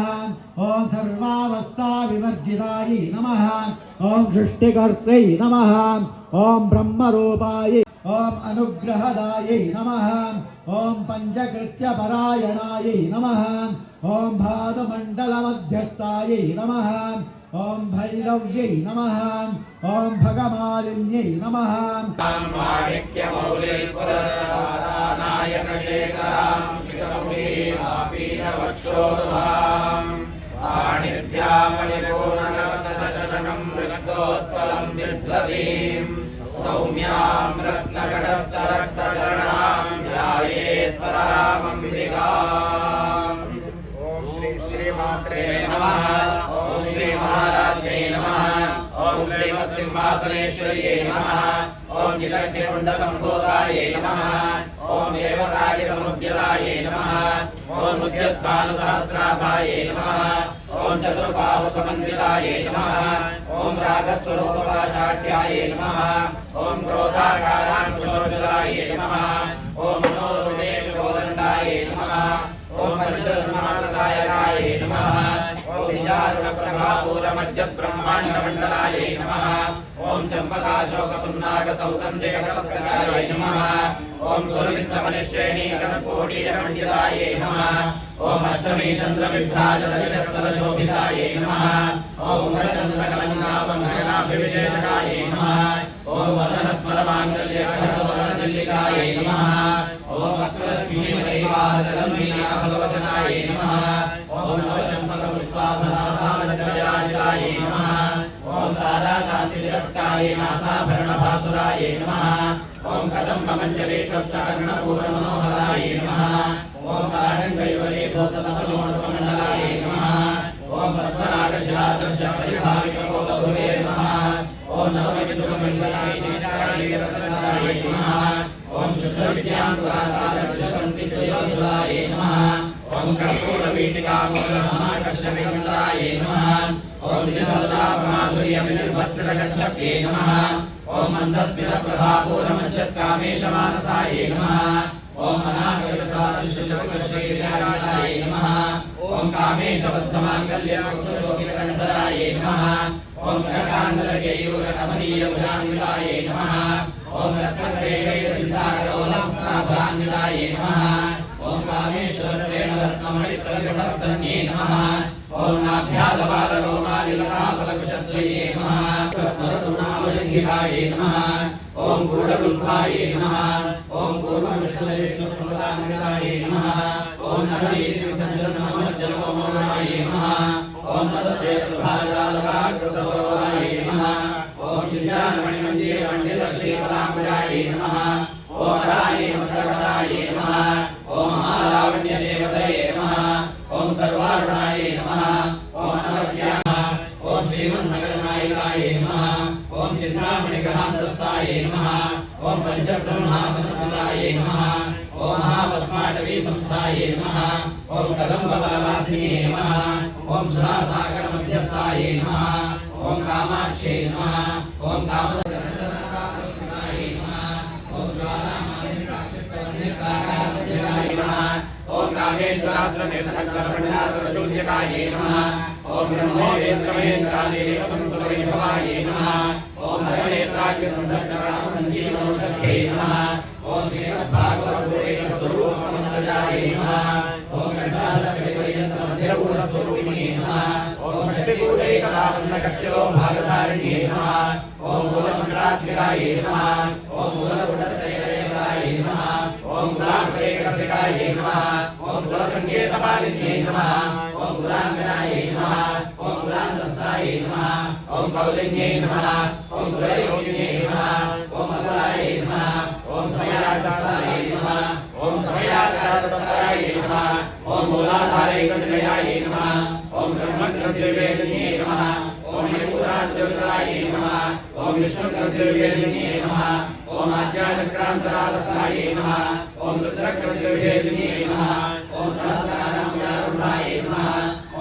ओम सर्वावस्थाविवर्जितायै नमः ओम सृष्टिकर्त्रै नमः ओम ब्रह्मरूपायै ओम अनुग्रहदायै नमः ओम पंचकृत्यपरायणायै नमः ओम भानुमण्डलमध्यस्थायै नमः ओम भैरव्यै नमः ओम भगमालिन्यै नमः नायकशेखरां स्मितमुखीमापीनवक्षोरुहां पाणिभ्यामणिपूर्णगतशतकं विष्णोत्पलं बिभ्रतीं सौम्यां रत्नकटस्थरक्तचरणां ध्यायेत् परामम्बिकाम्। ओम श्री श्रीमात्रे नमः ओम श्री महाराज्ञे नमः ओम श्रीमत्सिंहासनेश्वर्यै नमः ओम चिदग्निकुण्डसम्भूतायै नमः ओम देवकार्यसमुद्यतायै नमः ओम उद्यद्भानुसहस्राभायै नमः ओम चतुर्बाहुसमन्वितायै नमः ओम रागस्वरूपपाशाढ्यायै नमः ओम क्रोधाकारांशोज्ज्वलायै नमः ओम मनोरूपेषु कोदण्डायै नमः ओम पंचधर्माप्रसायकायै नमः ओम विजारुणप्रभापूरमज्जब्रह्माण्डमण्डलायै नमः ओम चम्पकाशोकपुन्नागसौगन्धिकसत्करायै नमः ओम गुरुविन्दमनिश्रेणीकरकोटीरमण्डितायै नमः ओम अष्टमी चन्द्रविभ्राजदलितस्थलशोभितायै नमः ओम वरचन्द्रकलङ्कावङ्कनाभिविशेषकायै नमः ओम वदनस्मरमाङ्गल्यकरतोरणचिल्लिकायै नमः ओम वक्रलक्ष्मीमयैवाहजलन्मीनाफलोचनायै नमः ओम नवचम्पकपुष्पाभनासानकराजितायै नमः ओम ताराकान्तितिरस्कायै नासाभरणभासुरायै नमः ओम कदम्बमञ्जरीकृप्तकर्णपूर्णमनोहरायै नमः ओम कारणकैवलीभूततपलोणमण्डलायै नमः ओम पद्मनागशिलादर्शपरिभाविककोलभुवे नमः ओम नवविद्रुमण्डलायै नमः ओम शुद्धविद्याङ्कुराकालविजपन्तिप्रयोज्ज्वलायै नमः ओम कर्पूरवीटिकामोदसमाकर्षविमण्डलायै नमः ओम निजसल्लापमाधुर्यविनिर्वत्सलकच्छप्ये नमः ओम मन्दस्मितप्रभापूरमज्जत्कामेशमानसायै नमः ओम अनाकर्षसादृश्यजगश्रीविराजायै नमः ओम कामेशबद्धमाङ्गल्यसौधशोभितकण्डलायै नमः ओम कनकाङ्गलकेयूरकमनीयभुजान्वितायै नमः ओम रत्नप्रेमैरचिन्ताकरोलमुक्ताफलान्वितायै नमः ओम कामेश्वरप्रेमरत्नमणिप्रविभस्तन्ये नमः ओम नाभ्याधबालरोमालिलताफलकुचद्वये नमः स्मरतुनामजङ्घितायै नमः ओम गूढगुल्फायै नमः ओम पूर्वविष्णुविष्णुप्रदान्वितायै नमः ओम नहरीतिसञ्जनमज्जलोमोदायै नमः ओम नलदेवभाजालकाग्रसरोदायै नमः ओम चिन्तामणिमन्दिरे मण्डितश्रीपदाम्बुजायै नमः ओम राये मन्दगमनायै नमः ओम महालावण्यसेवदये नमः ओम सर्वारुणायै नमः ओम अनवद्याय नमः ओम श्रीमन्नगरनायकायै नमः ओम चिन्तामणिग्रहान्तस्थायै नमः ओम पञ्चब्रह्मासनस्थितायै नमः ओम महापद्माटवी संस्थायै नमः ओम कदम्बफलवासिन्यै नमः ओम सुधासागरमध्यस्थायै नमः ओम कामाक्ष्यै नमः ओम कामदगणनाथाय नमः ओम ज्वालामालिकाक्षिप्तवन्यकाकारमध्यकाय नमः ओम कामेश्वरास्त्रनिर्धक्करपण्डासुरशून्यकाय नमः ओम ब्रह्मोदेन्द्रमहेन्द्रादेवसंसुतवैभवाय नमः ओम हरनेत्राग्यसन्दर्शरामसञ्जीवनौषध्यै नमः ओम श्रीमद्भागवतस्वरूपमन्त्रजाय नमः ओम घण्टालक्ष्मीपर्यन्तमध्यगुणस्वरूपिणे नमः ओम षट्कूटैकदावन्नकट्यलो भागधारिण्ये नमः ओम मूलमन्त्रात्मिकाय नमः ओम मूलपुटत्रयकलेवराय नमः ओम मूलाकृतैकरसिकाय नमः ओम मूलसङ्केतपालिन्ये नमः ओम मूलाङ्गनाय नमः ओम मूलान्तस्थाय नमः ओम कौलिन्ये नमः ओम कुलयोगिन्ये नमः ओम अकुलाय नमः ओम समयार्थस्थाय नमः ओम समयार्थतत्पराय नमः ओम मूलाधारैकनिलयाय नमः ओम ब्रह्मज्ञद्रव्येजन्ये नमः ओम मणिपुराज्योतिराय नमः ओम विष्णुज्ञद्रव्येजन्ये नमः ओम आद्याचक्रान्तरालसाय नमः ओम रुद्रज्ञद्रव्येजन्ये नमः ओम सहस्रारामजारूढाय नमः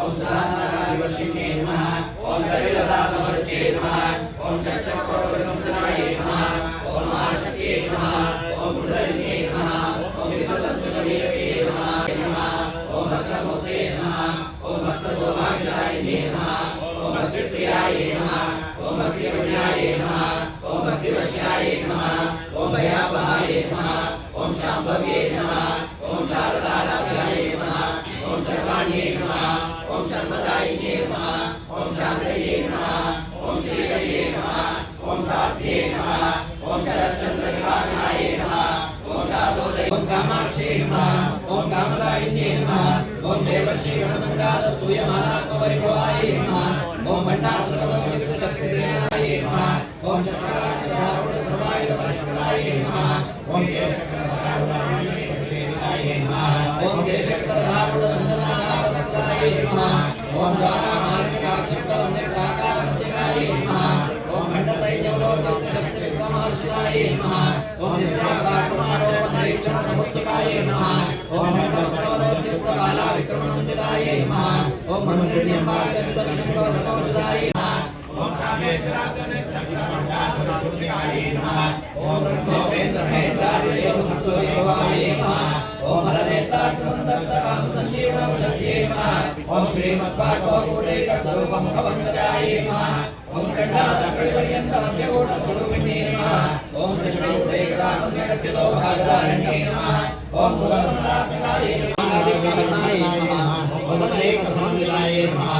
ओम सुधासागारिवर्षिणे नमः ओम कलिलतासमर्च्ये नमः ओम षट्चक्रोपसंस्थाय नमः ओम महाशक्त्यै नमः ओम मृडलिन्ये नमः ओम विसर्जनसुतदेव्ये नमः ओम भद्रमूर्ते नमः ओम भक्तसौभाग्यदायिने नमः ओम भक्तिप्रियाय नमः ओम भक्तिवन्याय नमः ओम भक्तिवश्याय नमः ओम भयापहाय नमः ओम शाम्भव्ये नमः ओम शारदाराध्याय नमः ओम सर्वाण्ये नमः ओम सर्वदायिने नमः ओम शान्तये नमः ओम श्रीहरये नमः ओम सात्ये नमः ओम शरच्चन्द्रविभागाय नमः ओम शादोदय ओम कामाक्षये नमः ओम कामदायिन्ये नमः ओम देवर्षि गणसङ्गातस्तूयमानात्मवैभवाय नमः ओम भण्डासुरपदोशक्तिसेनाय नमः ओम चक्रायुधधारुणसर्वायुधपरष्कृताय नमः ओम ओम जयचक्रधारुणनन्दनाथप्रसुताय नमः ओम ज्वालामालिकाक्षिप्तवन्यकाकारमध्यकाय नमः ओम खण्डसैन्यवलोद्युक्तशक्तिविक्रमार्षिताय नमः ओम नित्यापराक्रमारोपणरीक्षणसमुत्सुकाय नमः ओम खण्डवलोद्युक्तबालाविक्रमनन्दिताय नमः ओम मन्त्रिण्यम्बाविरचितविशङ्कवदनौषधाय नमः ओम कामेश्वराज्यनिर्धक्करपण्डासुरशून्यकाय नमः ओम ब्रह्मोपेन्द्रमहेन्द्रादिदेवसंसुतदेवाय नमः ओम हरनेत्रार्थसन्दर्शकामसञ्जीवनौषध्यै नमः ओम श्रीमद्भागवतकूटैकस्वरूपमुखपङ्कजाय नमः ओम कण्ठालक्ष्मीपर्यन्तमध्यगूढस्वरूपिणे नमः ओम षट्कूटैकदावन्यकट्टिलो भागधारिण्ये नमः ओम मूलमन्त्रात्मिकाय नमः ओम वदनैकसमन्विताय नमः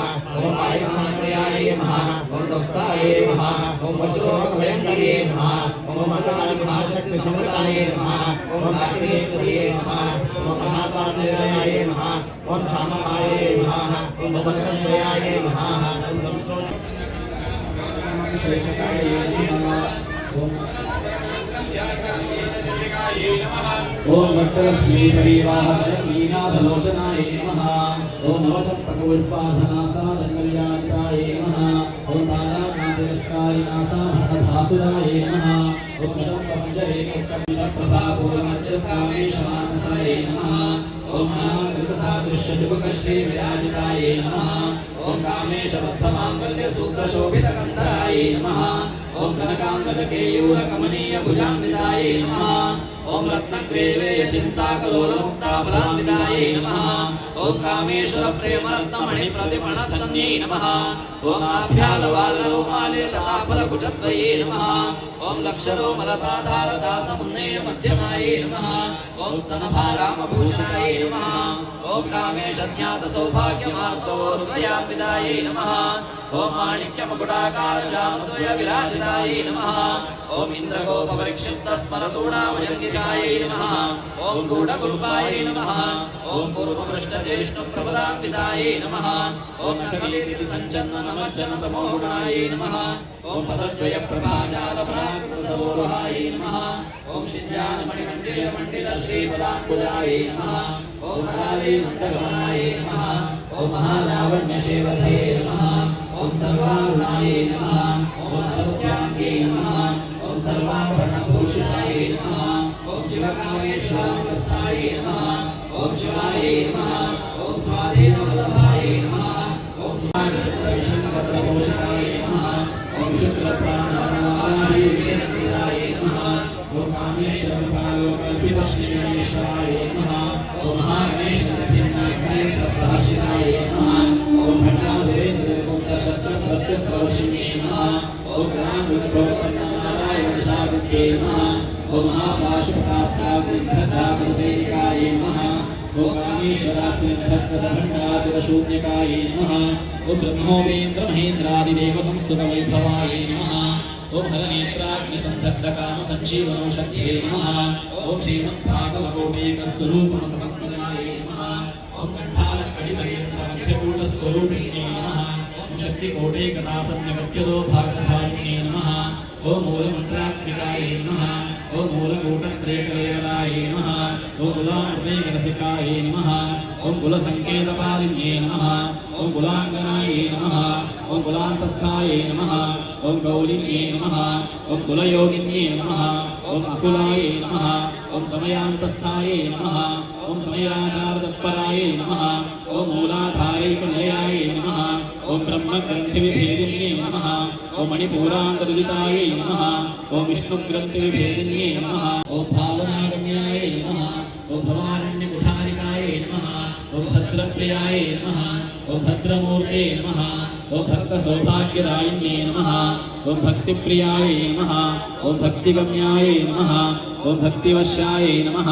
ओम आयुष्मन्प्रियाय नमः ओम तपस्ताय नमः ओम पशुलोकभयङ्कर्ये नमः ओम महाशक्तिसमृताय नमः ओम नाटिकेश्वर्ये नमः ओम महापात्रयाय नमः ओम श्यामकाय नमः ओम भद्रजयाय नमः श्रेष्ठाय नमः ओम भक्तलक्ष्मी परिवाहसरवीनाभलोचनाय नमः ओम नवसप्तकपुष्पाधनासादङ्गल्यादिताय नमः ओम ताराकान्तिरस्कारिनासाधनधासुराय नमः ओम कदम्बमञ्जरे ओम नामकृतसादृश्यजुगश्रीविराजिताय नमः ओम कामेशबद्धमाङ्गल्यसूत्रशोभितकन्धराय नमः ओम कनकाङ्गदकेयूरकमनीयभुजान्विताय नमः ओम रत्नग्रेवेयचिन्ताकलोलमुक्ताफलान्विताय नमः ओम कामेश्वरप्रेमरत्नमणिप्रतिमणस्तन्यै नमः ओम नाभ्यालवालरोमाले लताफलकुचद्वये नमः ओम लक्षरोमलताधारदासमुन्नयमध्यमाय नमः ओम स्तनभारामभूषणाय नमः ओम कामेशज्ञातसौभाग्यमार्तवोद्वयान्विताय नमः ओम माणिक्यमकुटाकारजामद्वयविराजिताय नमः ओम इन्द्रगोपपरिक्षिप्तस्मरतूणामजङ्गिकायै नमः ओम गूढगुल्फायै नमः ओम पूर्वपृष्ठज्येष्ठप्रपदान्वितायै नमः ओम नकलितिसञ्चन्ननमज्जनतमोगुणायै नमः ओम पदद्वयप्रभाजालप्राकृतसरोरुहायै नमः ओम शिञ्जानमणिमण्डिलमण्डिलश्रीपदाम्बुजायै नमः ओम हरालयमण्डगमनायै नमः ओम महालावण्यसेवधये नमः ओम सर्वारुणायै नमः ओम सौख्याङ्गे नमः ओम सर्वाभरणभूषणाय नमः ओम शिवकामेश्वरामस्ताय नमः ओम शिवाय नमः ओम स्वाधीनवल्लभाय नमः ओम स्वामीभूषणाय नमः ओम शुक्रप्राणवल्लभाय नमः ओम कामेश्वरभालोकल्पितश्रीगणेशाय नमः ओम महागणेशप्रभाषिताय नमः ओम भट्टासुरेन्द्रगुप्तशस्त्रप्रत्यस्पर्शिने नमः ओम गणाधुर्गोपन्ननारायणशाविद्ये नमः ओम महापाशुपदास्तावृद्धदासुरसेविकाय नमः ओम कामेश्वरास्त्रिद्धत्प्रसभण्डासुरशून्यकाय नमः ओम ब्रह्मोपेन्द्रमहेन्द्रादिदेवसंस्तुतवैभवाय नमः ओम हरनेत्राग्निसन्धग्धकामसञ्जीवनौषध्ये नमः ओम श्रीमद्भागवतोमेकस्वरूपमतपद्मजाय नमः ओम कण्ठालकडिपर्यन्तमध्यकूटस्वरूपिणे नमः ओम शक्तिकोटैकतापन्यकप्यदो भागधारिणे नमः ओम मूलमन्त्रात्मिकाय नमः ओम मूलकूटत्रयकलेवराय नमः ओम कुलामृतैकरसिकाय नमः ओम कुलसङ्केतपालिन्ये नमः ओम कुलाङ्गनाय नमः ओम कुलान्तस्थाय नमः ओम गौलिन्ये नमः ओम कुलयोगिन्ये नमः ओम अकुलाय नमः ओम समयान्तस्थाय नमः ओम समयाचारतत्पराय नमः ओम मूलाधारैकनिलयाय नमः ओम ब्रह्मग्रन्थिविभेदिन्ये नमः ओम मणिपूरान्तदुदिताय नमः ओम विष्णुग्रन्थिविभेदिन्ये नमः ओम भावनागम्याय नमः ओम भवारण्यकुठारिकाय नमः ओम भद्रप्रियाय नमः ओम भद्रमूर्ते नमः ओम भक्तसौभाग्यदायिन्ये नमः ओम भक्तिप्रियाय नमः ओम भक्तिगम्याय नमः ओम भक्तिवश्याय नमः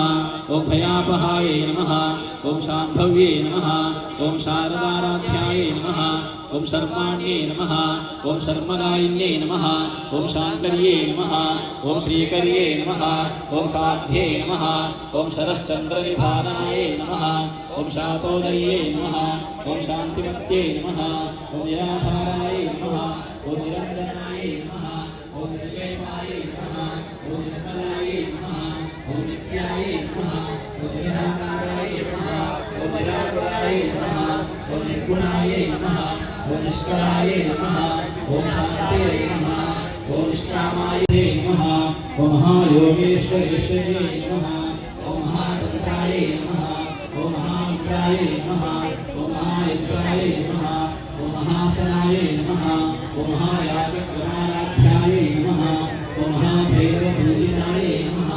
ओम भयापहाय नमः ओम शाम्भव्ये नमः ओम शारदाराध्याय नमः ओम शर्माण्ये नमः ओम शर्मदायिन्ये नमः ओम शाङ्कर्ये नमः ओम श्रीकर्ये नमः ओम साध्ये नमः ओम शरश्चन्द्रनिधानाय नमः ओम शातोदर्ये नमः ओम शान्तिमत्ये नमः ओम निराधाराय नमः ओम निरञ्जनाय नमः ओम निर्वेमाय नमः ओम निर्मलाय नमः ओम नित्याय नमः ओम निराकाराय नमः ओम निराकुलाय नमः ओम निर्गुणाय नमः ओम निष्कलाय नमः ओम शान्त्यै नमः ओम निष्कामाय नमः ओम महायोगेश्वरेश्वर्यै नमः ओम महातन्त्राय नमः ओम महामित्राय नमः ओम महायज्ञाय नमः ओम महासनाय नमः ओम महायागक्रमाराध्याय नमः ओम महाभैरवपूजिताय नमः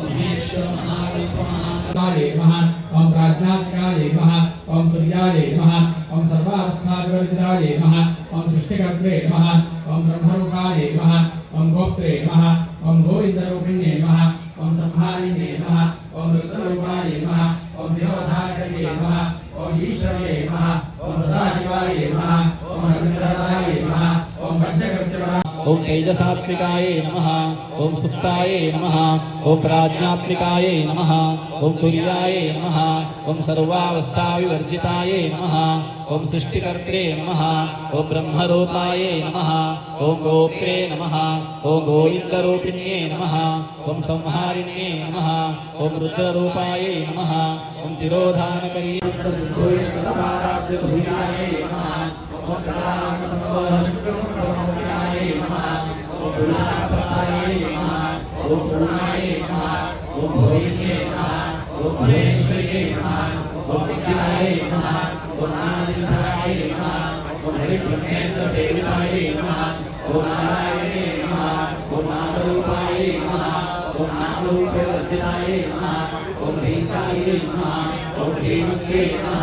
ओम हेश्वर महाकल्पमहाकाय नमः ओम प्राज्ञात्काय नमः ओम सूर्याय नमः ओम सर्वावस्थाविवर्जिताय नमः ओम सृष्टिकर्त्रे नमः ओम ब्रह्मरूपाय नमः ओम गोप्त्रे नमः ओम गोविन्दरूपिण्ये नमः ओम संहारिण्ये नमः ओम रुद्ररूपाय नमः ओम देवधारकये नमः ओम ईश्वर्ये नमः ओम सदाशिवाय नमः ओम रजतराय नमः ओम वज्रकृत्यवरा ओम तेजसात्मिकाय नमः ओम सुप्ताय नमः ओम प्राज्ञात्मिकाय नमः ओम तुर्याय नमः ओम सर्वावस्थाविवर्जिताय नमः ओम सृष्टिकर्त्रे नमः ओम ब्रह्मरूपाय नमः ओम गोप्त्रे नमः ओम गोविन्दरूपिण्ये नमः ओम संहारिण्ये नमः ओम रुद्ररूपाय नमः ओम तिरोधानकर्ये ओम पुरुषाय नमः ओम पूर्णाय नमः ओम भोगिन्ये नमः ओम महेश्वर्ये नमः ओम विद्याय नमः ओम आनन्दाय नमः ओम हरिब्रह्मेन्द्रसेविताय नमः ओम नारायणे नमः ओम नामरूपाय नमः ओम नामरूपवर्जिताय नमः ओम ह्रीकाय नमः ओम ह्रीमत्ये नमः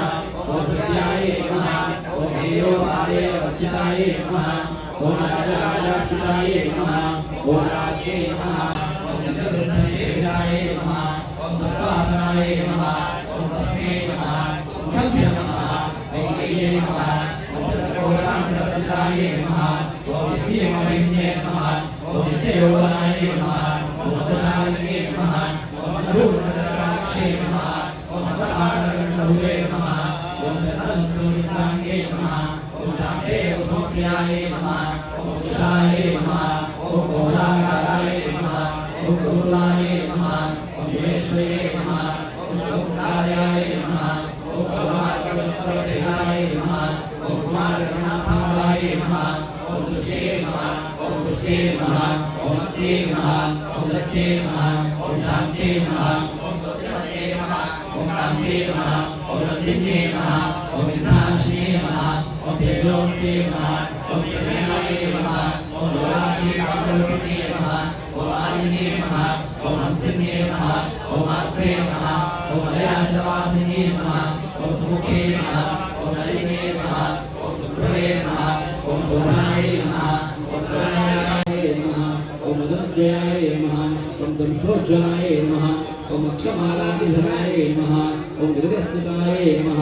ओम विद्याय नमः ओम हेयोपादेवर्जिताय नमः ओम राजार्चिताय नमः ओम राज्ये नमः ओम जगद्गुरुसेविताय नमः ओम तत्त्वासनाय नमः ओम तस्मै नमः ओम भव्य नमः ओम वैये नमः ओम तत्कोशान्तरसिताय नमः ओम श्रीमहिम्ने नमः ओम देवलाय नमः ओम सशालिने नमः ओम धूम्रराक्षे नमः ओम तलाडगण्डहुवे नमः ओम शतदन्तुरित्राङ्गे नमः ओम चापे वसुप्रियाय नमः ओम सुषाय नमः ओम गोलाकाराय नमः ओम करुणाय नमः ओम येश्वरे नमः ओम लोकनायाय नमः ओम करुणाकल्पतरुणाय नमः ओम कुमारगणाथाय नमः ओम तुष्टे नमः ओम पुष्टे नमः ओम अत्रे नमः ओम रत्ते नमः ओम शान्ते नमः ओम स्वस्तिपते नमः ओम कान्ते नमः ओम रत्तिन्ये नमः ओम इंद्रांशिने नमः ओम तेजोमते नमः ओम ज्ञानाय नमः ओम लोलाक्षी कामकल्पिने नमः ओम आलिने नमः ओम हंसिने नमः ओम आत्रे नमः ओम मलयाचलवासिने नमः ओम सुमुखे नमः ओम नलिने नमः ओम सुप्रभे नमः ओम शोभनाय नमः ओम सरायाय नमः ओम मदनजयाय नमः ओम दंष्टोज्ज्वलाय नमः ओम अक्षमालाधिधराय नमः ओम विदुरस्तुताय नमः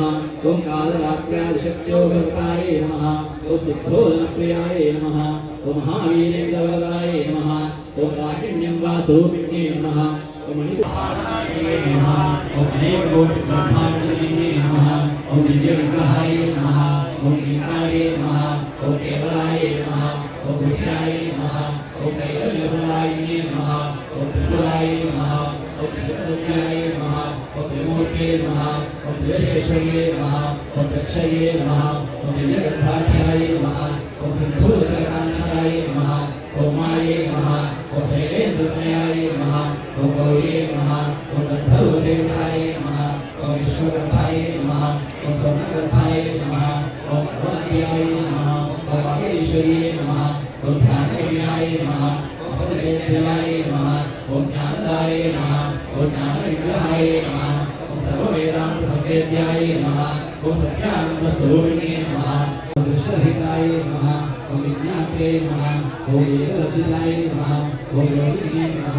ओम कालरात्र्यादिशक्त्योगताय नमः ओम सिद्धोदनप्रियाय नमः ओम महावीरेन्द्रवरदाय नमः ओम रागिण्यं वासरूपिण्ये नमः ओम मणिपुराय नमः ओम अनेककोटिब्रह्माण्डलिने नमः ओम दिव्यविग्रहाय नमः ओम लीलाय नमः ओम केवलाय नमः ओम बुद्ध्याय नमः ओम कैवल्यप्रदायिने नमः ओम त्रिपुराय नमः ओम जगद्दत्याय नमः ओम त्रिमूर्ते नमः ओम त्रिशेषये नमः ओम दक्षये नमः ओम दिव्यगर्भाढ्याय नमः ओम सिद्धोदरकांक्षाय नमः ओम माये नमः ओम शैलेन्द्रतनयाय नमः ओम गौर्ये नमः ओम गन्धर्वसेविताय नमः ओम विश्वगर्भाय नमः ओम स्वर्णगर्भाय नमः ओम अरुणाय नमः ओम वागीश्वर्ये नमः ओम ध्यानविषयाय नमः ओम परिशेषयाय नमः ओम ज्ञानदाय नमः ओम ज्ञानविग्रहाय नमः ओम सर्ववेदान्तसंवेद्याय नमः ओम सत्यानन्दस्वरूपिणे नमः ओम दृश्यहिताय नमः ओम विज्ञाते नमः ओम योगरचिताय नमः ओम योगिने नमः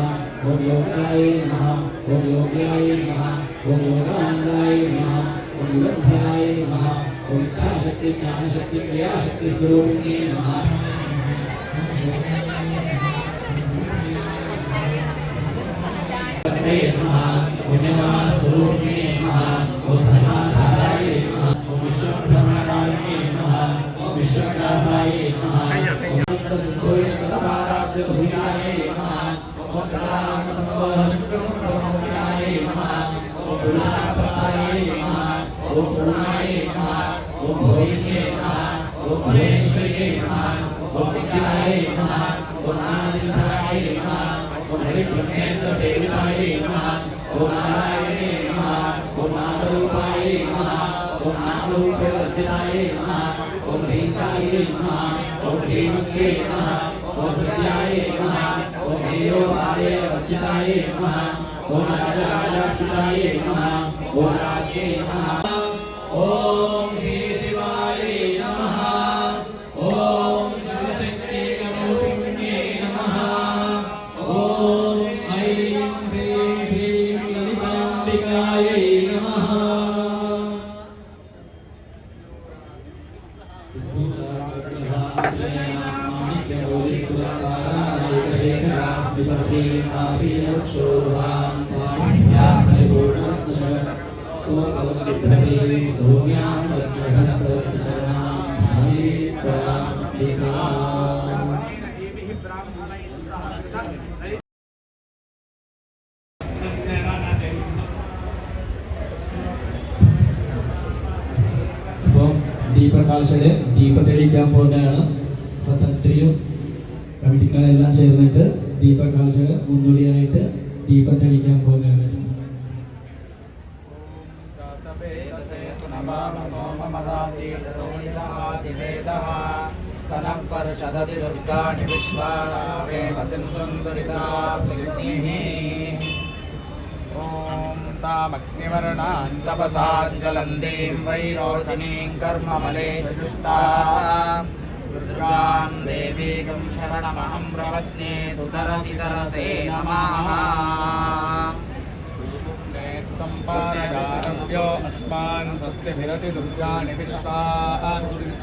ओम योगाय नमः ओम योग्याय नमः ओम योगानन्दाय नमः ओम युगन्धराय नमः ओम इच्छाशक्ति ज्ञानशक्ति क्रियाशक्ति स्वरूपिणे नमः स्वरूपिणे नमः ओम धर्माधाराय नमः ओम विश्वब्रह्मणाय नमः ओम विश्वव्यासाय नमः ओम तत्त्वोत्तरपादाब्जभुजाय नमः ओम सदानन्दसंभवशुक्रसुप्रभुजाय नमः ओम पुरुषापराय नमः ओम पूर्णाय नमः ओम भोगिन्ये नमः ओम महेश्वर्ये नमः ओम विद्याय नमः ओम आनन्दराय नमः ओम हरिब्रह्मेन्द्रसेविताय नमः ओम नारायणे नमः ओम नादरूपाय नमः ओम नामरूपवर्जिताय नमः ओम ह्रीकाय नमः ओम ह्रीमत्ये नमः ओम प्रत्याय नमः ओम हेयोपादेवर्जिताय नमः ओम राजाराजार्चिताय नमः ओम राज्ये नमः ओम श्री शिवाय नमः ओम शिवशक्तिरूपिण्ये नमः ओम ऐं ह्रीं श्रीं ललिताम्बिकाय नमः ദീപകാൽക്ഷര് ദീപം തെളിയിക്കാൻ പോകുന്നതാണ്. അപ്പോൾ തന്ത്രിയും കമ്മിറ്റിക്കാരെല്ലാം ചേർന്നിട്ട് ദീപകാൽക്ഷര് മുന്നോടിയായിട്ട് ദീപം തെളിയിക്കാൻ പോകുന്നതാണ്. सनपर्षदति दुर्गाणि विश्वारावेव सिन्धुन्दुरिताप्तिग्निः ॐ तामग्निवर्णां तपसाज्ज्वलन्तीं वैरोचनीं कर्ममले चतुष्टां रुद्रां देवीं शरणमहं प्रपद्ये सुतरसितरसे नमः नेत्तं पारगारं यो अस्मान् स्वस्तिभिरति दुर्गाणि विश्वा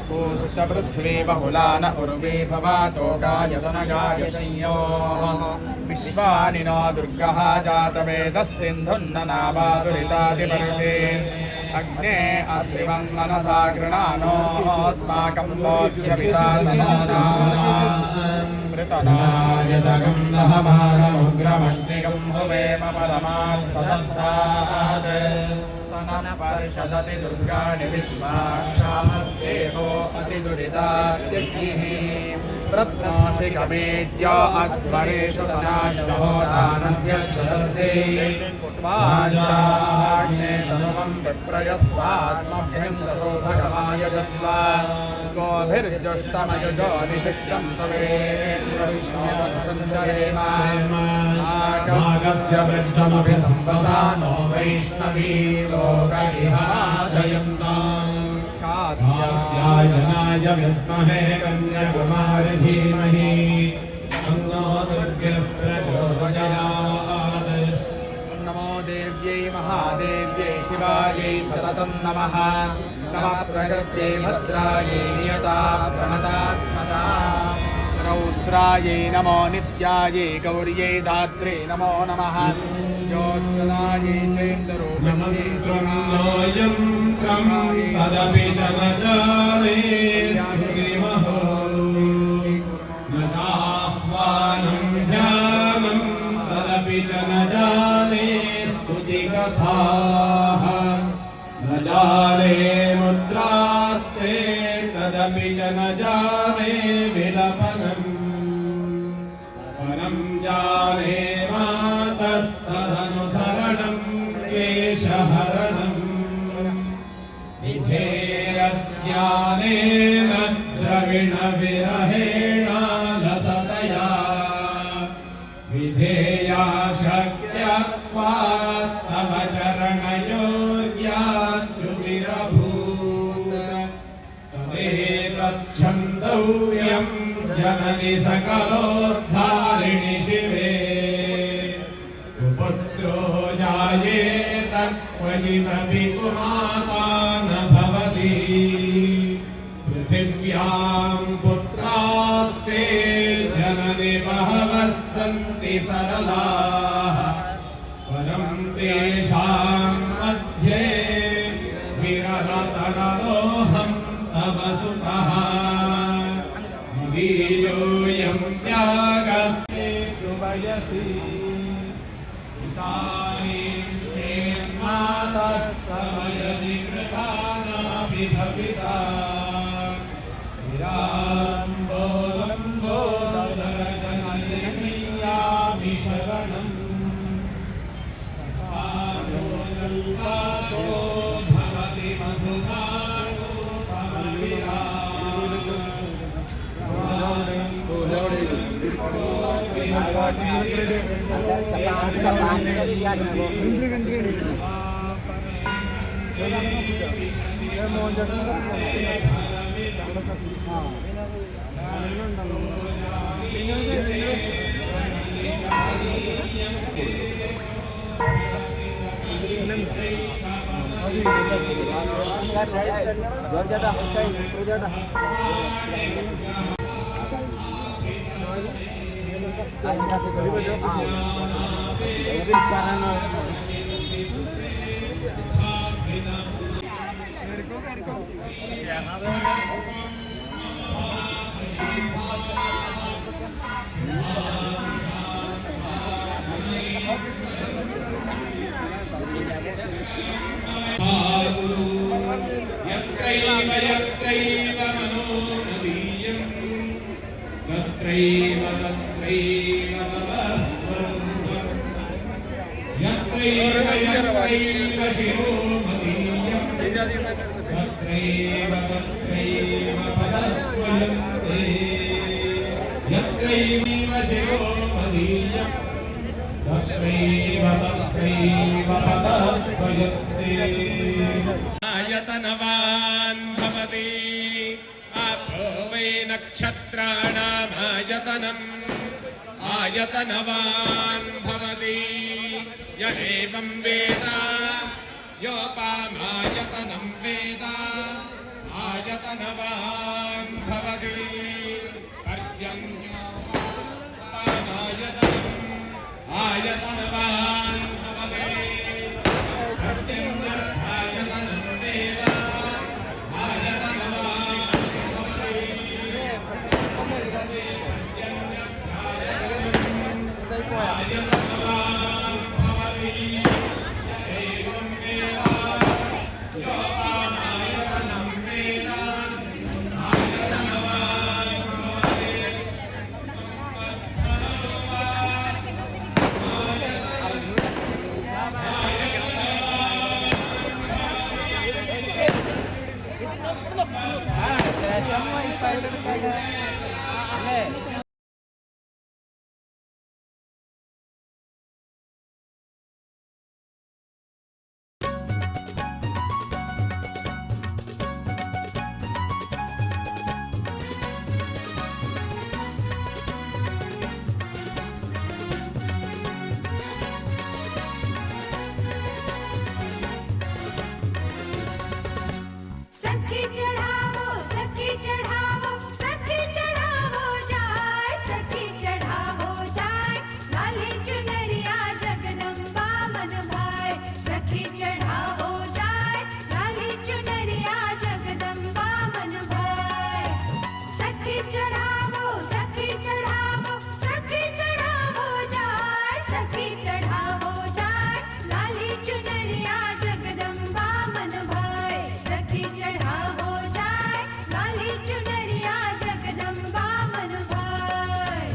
पूश्च पृथ्वी बहुला न उर्वे भवातो गायतनगाय संयोः विश्वानि नो दुर्गः जातवेदः सिन्धुन्न नावादुरितादिवर्षे अग्ने अग्निवं मनसा गृणानोऽस्माकं बोध्यपितामृतनायतकं सहमानमुग्रमष्टिकं हुवेम परमात्सदस्तात् स नः परिषदति दुर्गाणि विश्वाक्षामद्देवो अतिदुरिताद्यग्निः रत्नाशिखमेड्य अध्वरेषु सनाश्चहोदानव्यश्च सत्से स्वाञ्चाग्ने तनुवं विप्रयस्वास्मभ्यं च सौभगमायजस्व गोभिर्जुष्टमयुजो निषिक्तं तवेन्द्रविष्णोत्सञ्चरेम नागस्य वृष्टमपि संवसानो वैष्णवी लोकैहादयन्ताम् कात्यायनाय विद्महे कन्याकुमारी धीमहि तन्नो दुर्गे प्रचोदयात्। नमो देव्यै महादेव्यै शिवायै सततं नमः नमः प्रकृत्यै भद्रायै नियता प्रणता स्मता रौद्रायै नमो नित्यायै गौर्यै दात्रे नमो नमः ज्योत्सनायै चैन्द्ररूपिण्यै सोम्योऽयं त्रं तदपि च न जाने स्मृतिमहो न चाह्वानं ध्यानं तदपि च न जाने स्तुतिकथाः न जाने मुद्रास्ते तदपि च न जाने विलपनम् परं जाने मातस्तदनुसरणं क्लेशहरणम् विधेयज्ञानेन द्रविणविरहेणालसतया विधेया शक्यत्वात् तव चरणयोर्यात् श्रुतिरभूत् तदेतच्छन्दव्यं जननि सकलोद्धारिणि शिवे पुत्रो जायेत क्वचिदपि कुमाता न भवति पृथिव्यां पुत्रास्ते जननि बहवः सन्ति सरलाः परं तेषां मध्ये विरलतरलोऽहं तव सुतः वीर्योऽयं त्यागस्ते वयसि पितानीं चेन्मातस्तव यदि कृपानापि भविता विराम्बोलम्बोदरजननीयामि शरणम् पादोदल्पादो भवति मधुमानो यत्रैव मनोमदीयं तत्रैव तवस्वरूपम् यत्रैव शिरो मदीयं तत्रैव पदद्वयं ते यत्रैव शिरो मदीयं तत्रैव पदद्वयं ते आयतनवान् भवति आपो वै नक्षत्राणामायतनम् आयतनवान् भवति य एवं वेद योपामायतनं वेद आयतनवान् भवति पर्जन्योपामायतनम् आयतनवान् भवति पर्जन्यस्यायतनं वेद आयतनवान् भवति आयतनवान् भवति एवं वेद योपामायतनं वेद आयतनवान् भवति सखी चढ़ावो जाय, सखी चढ़ावो जाय, लाली चुनरिया जगदम्बा मन भाय। सखी चढ़ावो जाय, लाली चुनरिया जगदम्बा मन भाय। सखी चढ़ावो जाय, सखी चढ़ावो जाय, लाली चुनरिया जगदम्बा मन भाय। सखी चढ़ावो जाय, लाली चुनरिया जगदम्बा मन भाय।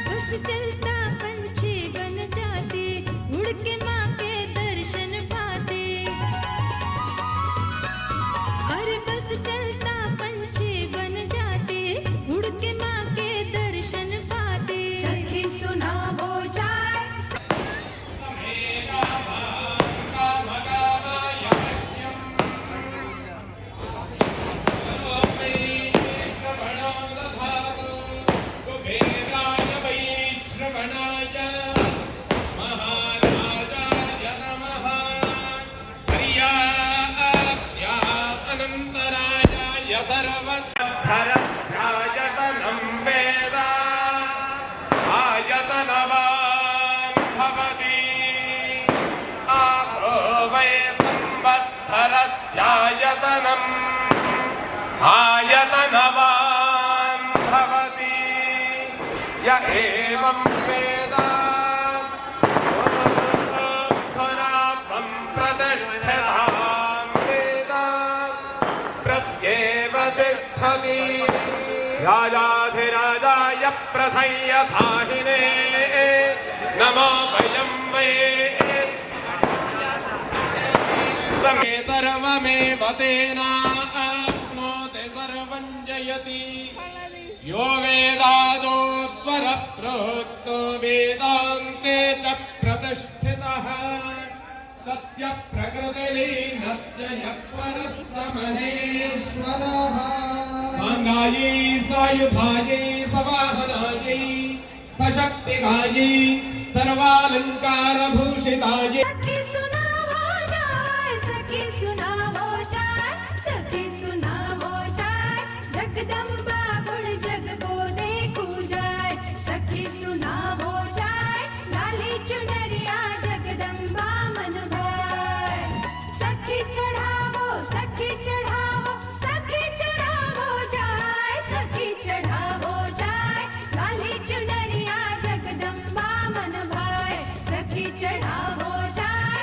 बस चलता पंछी बन जाते, उड़ के माँ के दर्शन पाते। अरे बस चलता पंछी बन जाते, उड़ के माँ के दर्शन पाते। सखी सुनावो जाय, कुबेराय वैश्रवणाय महाराजाय नमः हर्याप्यानन्तराय सर्वसरस्यायतनं वेद आयतनवान् भवति आपो वै संवत्सरस्यायतनम् आयतनवान् भवति य एवं वेद स्वरापं प्रतिष्ठितां वेद प्रत्येव तिष्ठति राजाधिराजाय प्रसंयसाहिने नमो वयं वै समेतर्वमेव तेनाप्नोति सर्वं जयति यो वेदादोत्वर प्रोक्तो वेदान्ते च प्रतिष्ठितः तस्य प्रकृतिलीनस्य यः परः स महेश्वरः साङ्गायै सायुधायै सवाहनायै सशक्तिकायै सर्वालङ्कारभूषितायै सखी सुनावो जाय, सखी सुनावो जाय, सखी सुनावो जाय, जगदम्बा गुण जग को देखू जाय। सखी सुनावो जाय, लाली चुनरिया जगदम्बा मन भाय। सखी चढ़ावो जाय, सखी चढ़ावो जाय, लाली चुनरिया जगदम्बा मन भाय। सखी चढ़ावो जाय,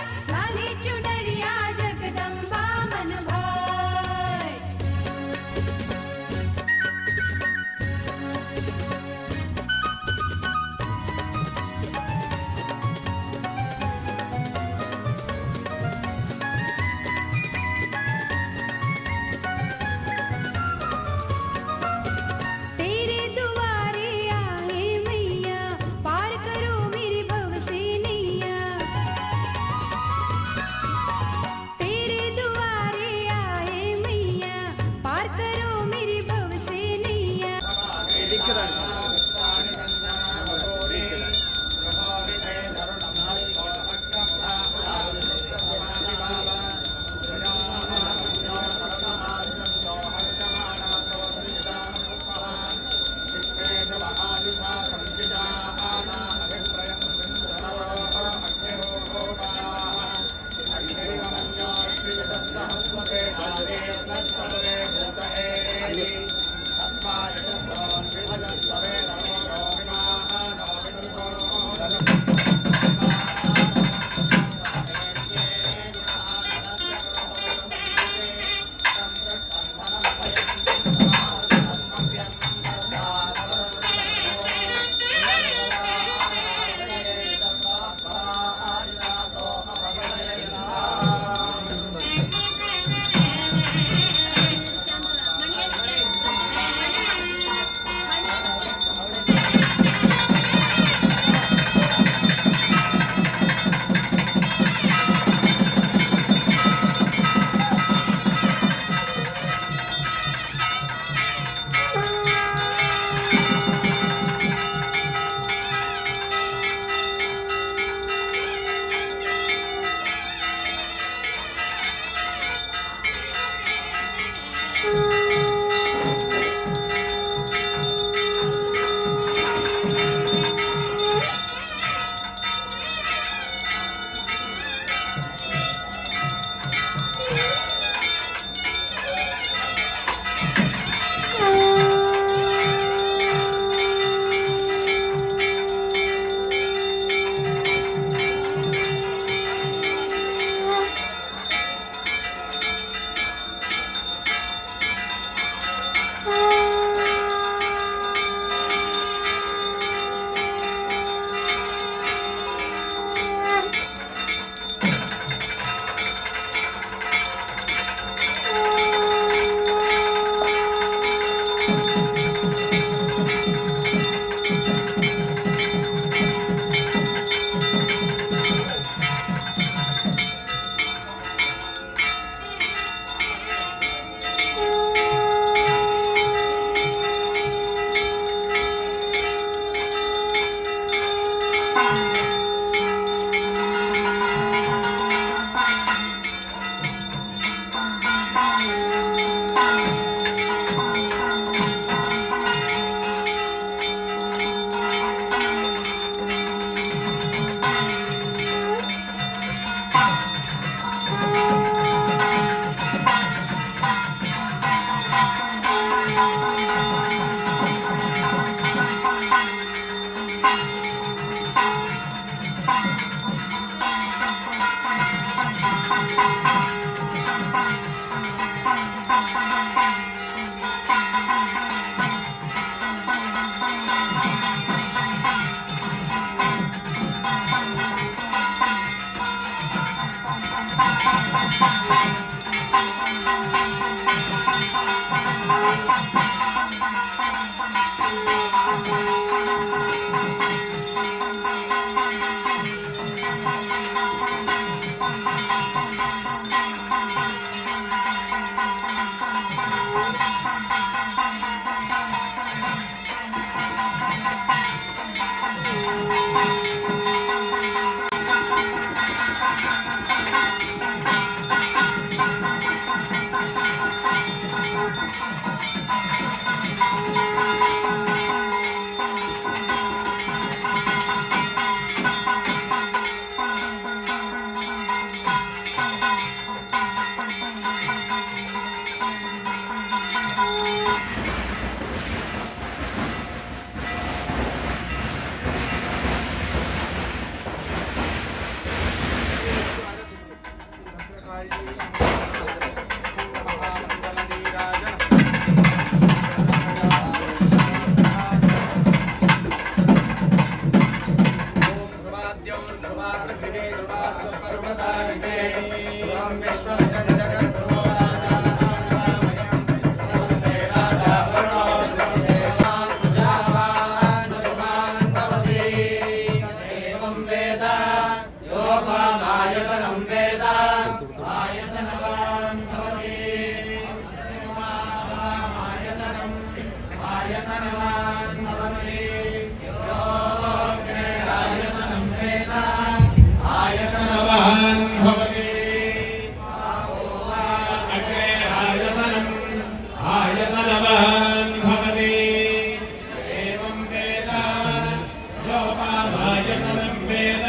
योपामायतनं वेद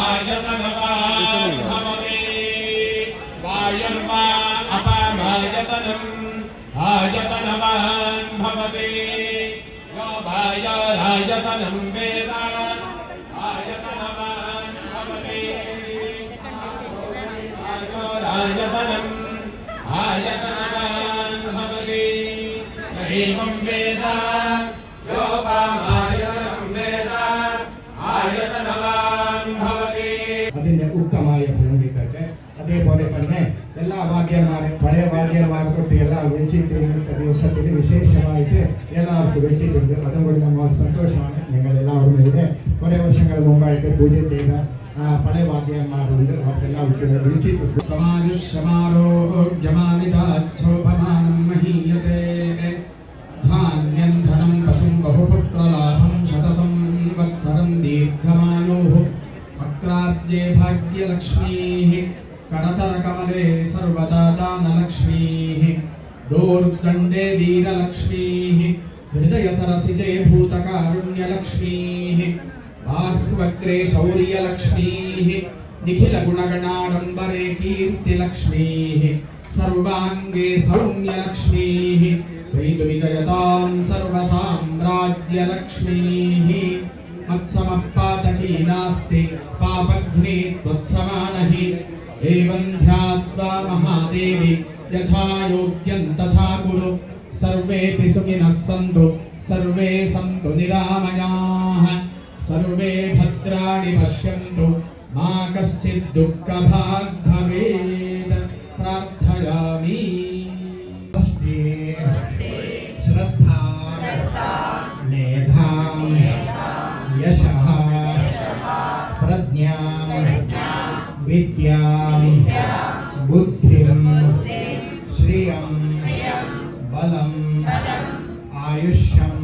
आयतनवान् भवति वायुर्वा अपामायतनम् आयतनवान् भवति यो वायुरायतनं वेद आयतनवान् भवति वायुरायतनम् आयतनवान् भवति एवं वेद योपामायतनं वेद आयतनवान् भवति അതിന്റെ ഉത്തമമായ ഫലം കിട്ടട്ടെ. അതേപോലെ തന്നെ എല്ലാ വാദ്യന്മാരും പഴയ വാദ്യന്മാർക്കൊക്കെ എല്ലാം വെച്ചിട്ട് ഇന്നത്തെ ദിവസത്തിൽ വിശേഷമായിട്ട് എല്ലാവർക്കും വെച്ചിട്ടുണ്ട്. അതുകൊണ്ട് നമ്മൾ സന്തോഷമാണ്. നിങ്ങൾ എല്ലാവരും ഇവിടെ കുറേ വർഷങ്ങൾ മുമ്പായിട്ട് പൂജ ചെയ്ത പഴയ വാദ്യന്മാരുണ്ട്. അവർക്കെല്ലാം വിളിച്ചിട്ടുണ്ട്. സമാരോഗ്യമാനിതാച്ഛോഭമാനം മഹീയത്തെ ധാന്യം ധനം പശും ബഹുപുത്രലാഭം ശതസംവത്സരം ദീർഘമായോഃ വക്രാബ്ജേ ഭാഗ്യലക്ഷ്മീഃ करतरकमले सर्वदा दानलक्ष्मीः दोर्दण्डे वीरलक्ष्मीः हृदयसरसिजे भूतकारुण्यलक्ष्मीः बाह्वक्रे शौर्यलक्ष्मीः निखिलगुणगणाडम्बरे कीर्तिलक्ष्मीः सर्वाङ्गे सौम्यलक्ष्मीः वैदुविजयतां सर्वसाम्राज्यलक्ष्मीः मत्समपातकी नास्ति पापघ्ने त्वत्समानहि एवं ध्यात्वा महादेवी यथा योग्यं तथा कुरु सर्वेऽपि सुखिनः सन्तु सर्वे सन्तु निरामयाः सर्वे भद्राणि पश्यन्तु मा कश्चित् दुःखभाग् भवेत् प्रार्थयामि श्रद्धा मेधां यशः प्रज्ञां विद्यां बुद्धिं श्रियं बलं आयुष्यं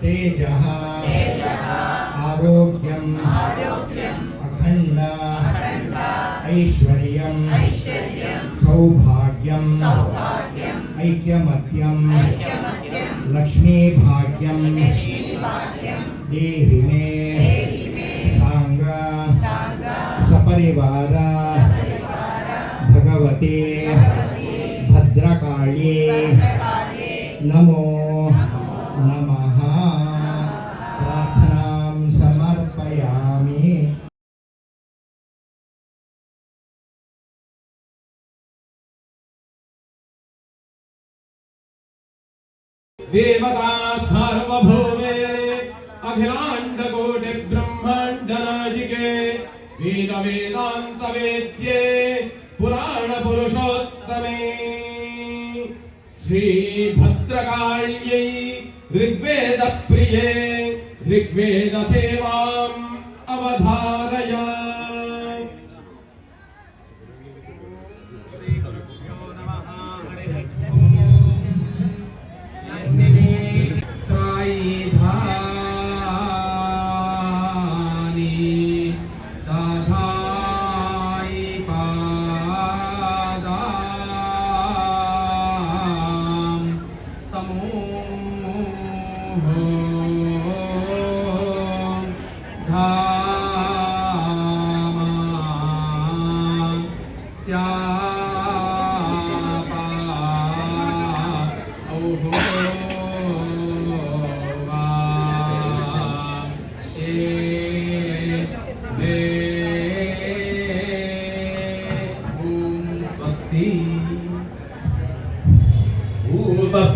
तेजः आरोग्यं अखण्ड ऐश्वर्यं सौभाग्यं ऐक्यमत्यं लक्ष्मीभाग्यं देहि मे सांग सपरिवार भगवते भद्रकाळे नमो नमः। प्रार्थनां समर्पयामि। देवता सार्वभौमे अखिलांड कोटि ब्रह्मांड नायिके वेद वेदांत वेद्ये पुराण पुरुषोत्तमे श्री भद्रकाल्यै ऋग्वेद प्रिये ऋग्वेद सेवाम् अवधारय।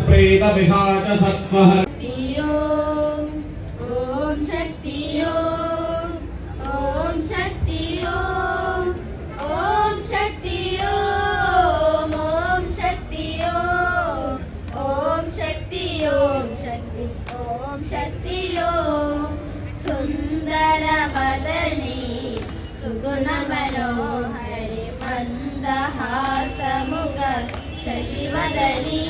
प्रेत पिशाच सत्वः ओम शक्ति ओम शक्ति ओम शक्ति ओम शक्ति ओम शक्ति ओम शक्ति ओम शक्ति ओम सुंदर वदनी सुगुण मनोहरि मंदहासमुख शशिवदनी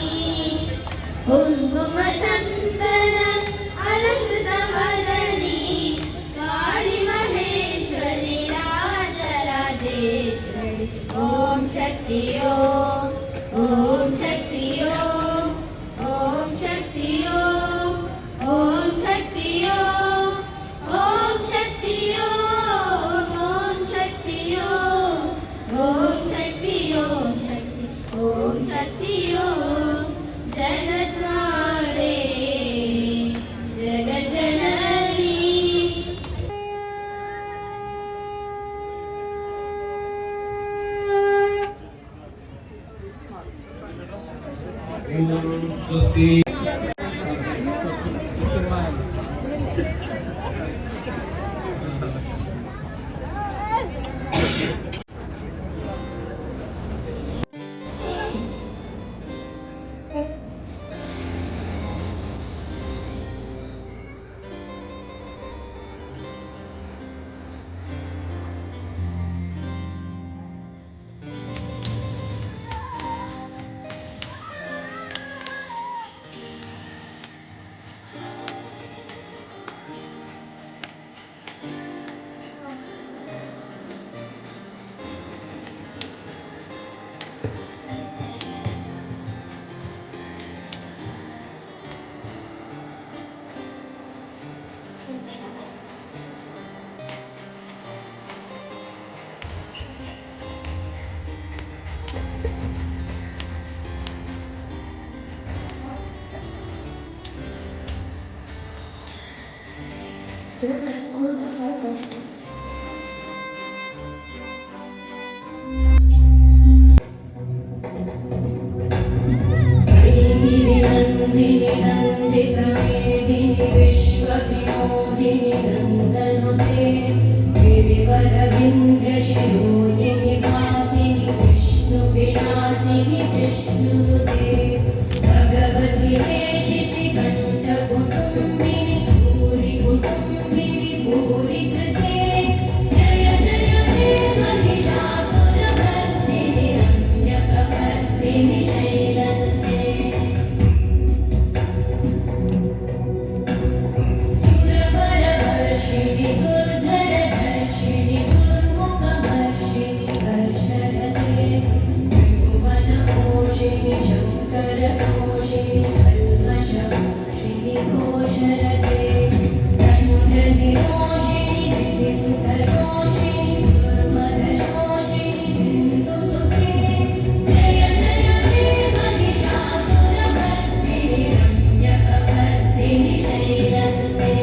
कुङ्कुमचन्दन अलङ्कृतवदनी काली महेश्वरी राजराजेश्वरी ॐ शक्ति ॐ शक्ति ॐ शक्ति ॐ शक्ति ॐ That's all the purpose. विश्वविनोदिनि नन्दनुते गिरिवरविन्द्रशिरोदिनि वासिनि विष्णुविलासिनि विष्णुनुते भगवति हेशिति कण्ठकुटुम्बिनि भूरि कुटुम्बिनि भूरि कृते जय जय हे महिषासुरमर्दिनि रम्यकपर्दिनि शैलसुते सुरवरवर्षिणि दुर्धरधर्षिणि दुर्मुखवर्षिणि वर्षरते भुवनपोषिणि शङ्करपोषिणि कल्मषमोषिणि घोषरते तनुजनिरोषिणि दितिसुतरोषिणि दुर्मदशोषिणि सिन्धुसुते जय जय हे महिषासुरमर्दिनि रम्यकपर्दिनि शैलसुते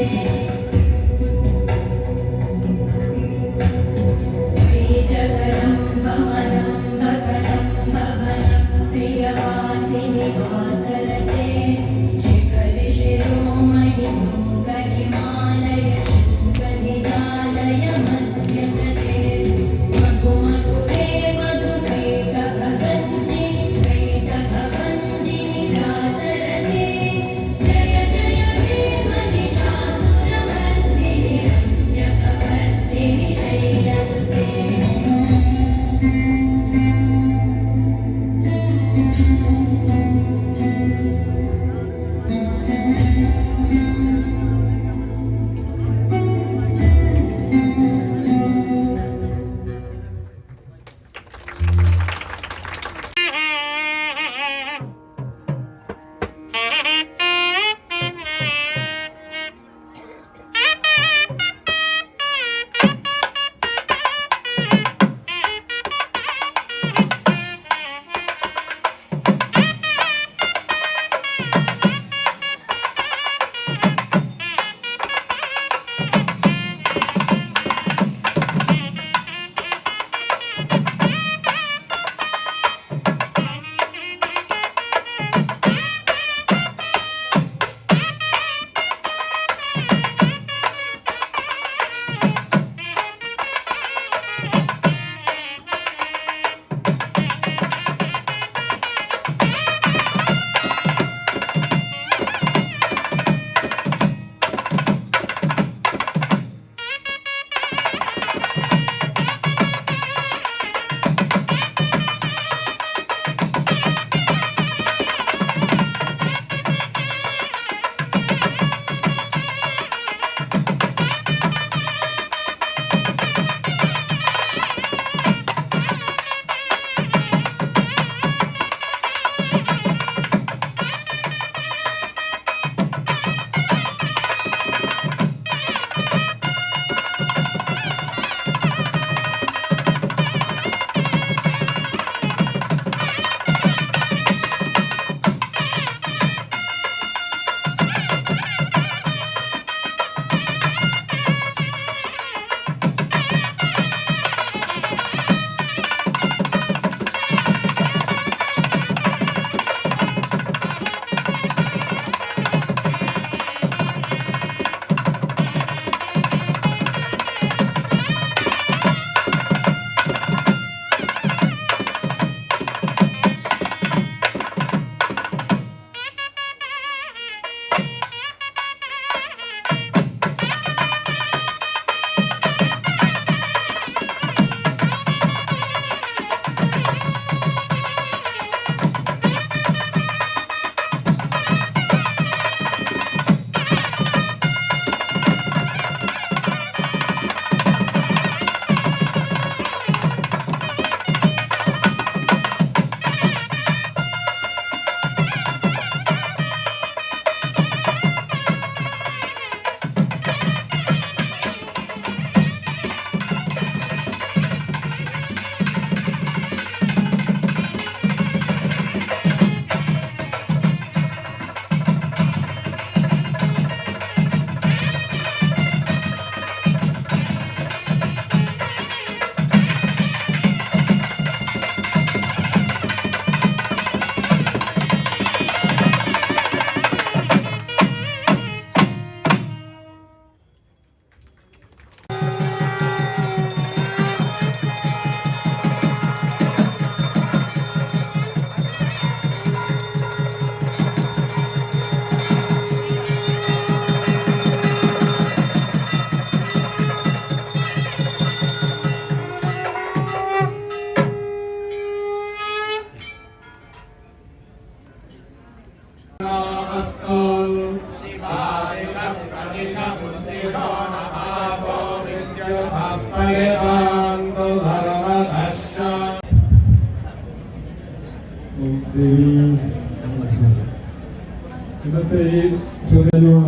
प्रियवासिनि वासरते शिखरि शिरोमणि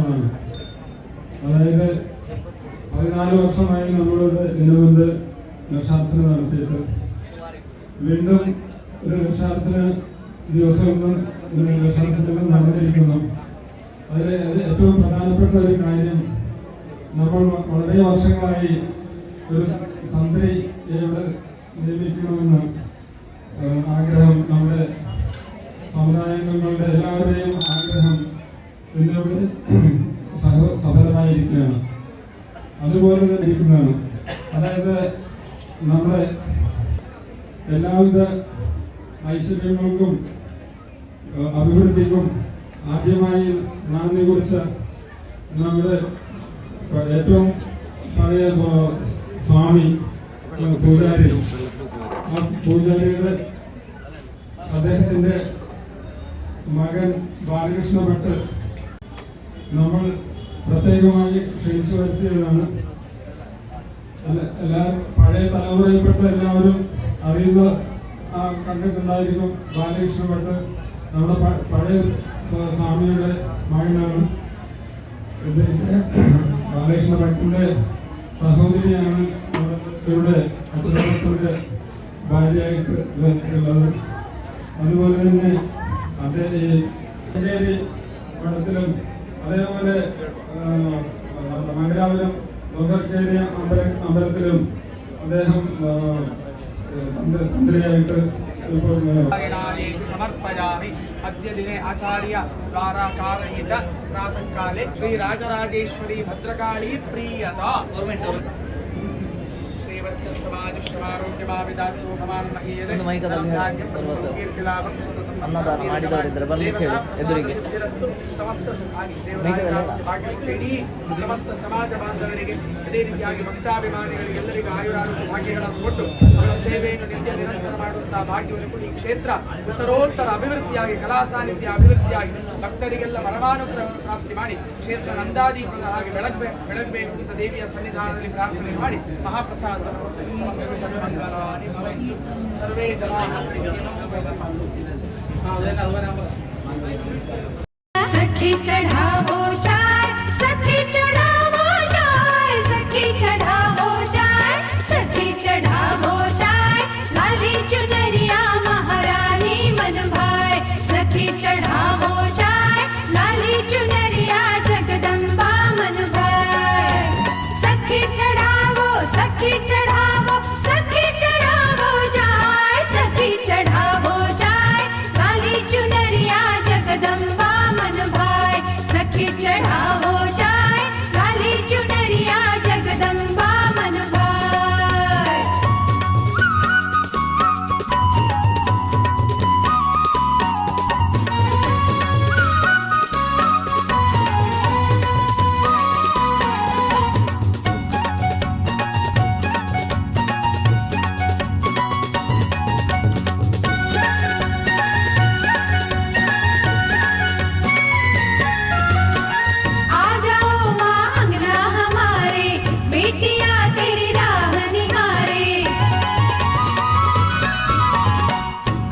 വർഷമാണ്. അതായത് 14 വർഷമായി നമ്മളോട് ഇന്നുകൊണ്ട് ലക്ഷാർച്ചന നടത്തിയിട്ട് വീണ്ടും ഒരു ലക്ഷാർച്ചന ദിവസമൊന്നും ലക്ഷാർച്ചന നടന്നിരിക്കുന്നു. അതിൽ ഏറ്റവും പ്രധാനപ്പെട്ട ഒരു കാര്യം, നമ്മൾ വളരെ വർഷങ്ങളായി ഒരു തന്ത്രി ഇവിടെ നിയമിക്കണമെന്ന് ആഗ്രഹം, നമ്മുടെ സമുദായങ്ങളുടെ എല്ലാവരുടെയും ആഗ്രഹം ഇന്നിവിടെ സഫലമായിരിക്കുകയാണ്. അതുപോലെ തന്നെ ഇരിക്കുന്നതാണ്. അതായത് നമ്മുടെ എല്ലാവിധ ഐശ്വര്യങ്ങൾക്കും അഭിവൃദ്ധിക്കും ആദ്യമായി നന്ദി കുറിച്ച നമ്മുടെ ഏറ്റവും പഴയ സ്വാമി പൂജാരി, ആ പൂജാരിയുടെ അദ്ദേഹത്തിൻ്റെ മകൻ ബാലകൃഷ്ണ ഭട്ട് നമ്മൾ പ്രത്യേകമായി ക്ഷണിച്ചു വരുത്തിയതാണ്. പഴയ തലമുറയിൽപ്പെട്ട എല്ലാവരും അറിയുന്ന കണ്ടിട്ടുണ്ടായിരിക്കും. ബാലകൃഷ്ണ ഭട്ട് നമ്മുടെ പഴയ സ്വാമിയുടെ മകനാണ്. ബാലകൃഷ്ണ ഭട്ടിന്റെ സഹോദരിയാണ് ഇവിടെ അച്ഛനത്തിന്റെ ഭാര്യയായിട്ട് ഉള്ളത്. അതുപോലെ തന്നെ അദ്ദേഹം മഠത്തിലും അതേപോലെ മംഗലാപുരം ലോകർക്കേരിയ അമ്പലത്തിലും അദ്ദേഹം തന്ത്രിയായിട്ട് समर्पयामि। अद्य दिने आचार्य द्वारा कारयित प्रातःकाले श्री राजराजेश्वरी भद्रकाली प्रीयता ಅನ್ನದಾನ ಮಾಡಿದವರಿದ್ದರೆ ಬರ್ಲಿಕ್ಕೆ ಹೇಳಿ ಎದುರಿಗೆ. ಸಮಸ್ತ ಸಮಾಜ ಬಾಂಧವರಿಗೆ ಅದೇ ರೀತಿಯಾಗಿ ಭಕ್ತಾಭಿಮಾನಿಗಳಿಗೆ ಎಲ್ಲರಿಗೂ ಆಯುರಾರೋಗ್ಯ ಭಾಗ್ಯಗಳನ್ನು ಕೊಟ್ಟು ಅವರ ಸೇವೆಯನ್ನು ನಿತ್ಯ ನಿರಂತರ ಮಾಡುತ್ತಾ ಭಾಗ್ಯವನ್ನು ಕೊಡಿ. ಈ ಕ್ಷೇತ್ರ ಉತ್ತರೋತ್ತರ ಅಭಿವೃದ್ಧಿಯಾಗಿ, ಕಲಾ ಸಾನ್ನಿಧ್ಯ ಅಭಿವೃದ್ಧಿಯಾಗಿ, ಭಕ್ತರಿಗೆಲ್ಲ ಪರಮಾನುಗ್ರಹ ಪ್ರಾಪ್ತಿ ಮಾಡಿ ಕ್ಷೇತ್ರ ನಂದಾದೀಪದ ಹಾಗೆ ಬೆಳಗಬೇಕು ಅಂತ ದೇವಿಯ ಸನ್ನಿಧಾನದಲ್ಲಿ ಪ್ರಾರ್ಥನೆ ಮಾಡಿ ಮಹಾಪ್ರಸಾದ ಸರ್ವೇ ಜನಾಃ सखी चढ़ावो जाए, सखी चढ़ावो जाए, सखी चढ़ावो जाए, सखी चढ़ावो जाए, लाली चुनरिया महारानी मन भाए। सखी चढ़ावो जाए, लाली चुनरिया जगदम्बा मन भाए। सखी चढ़ावो, सखी चढ़ावो, सखी चढ़ावो जाए, सखी चढ़ावो जाए, लाली चुनरिया जगदम्बा मन भाए। सखी चढ़ावो जाए, लाली चुनरिया जगदम्बा मन भाए। आ जाओ माँ अंगना हमारे, बेटिया तेरी राह निहारे।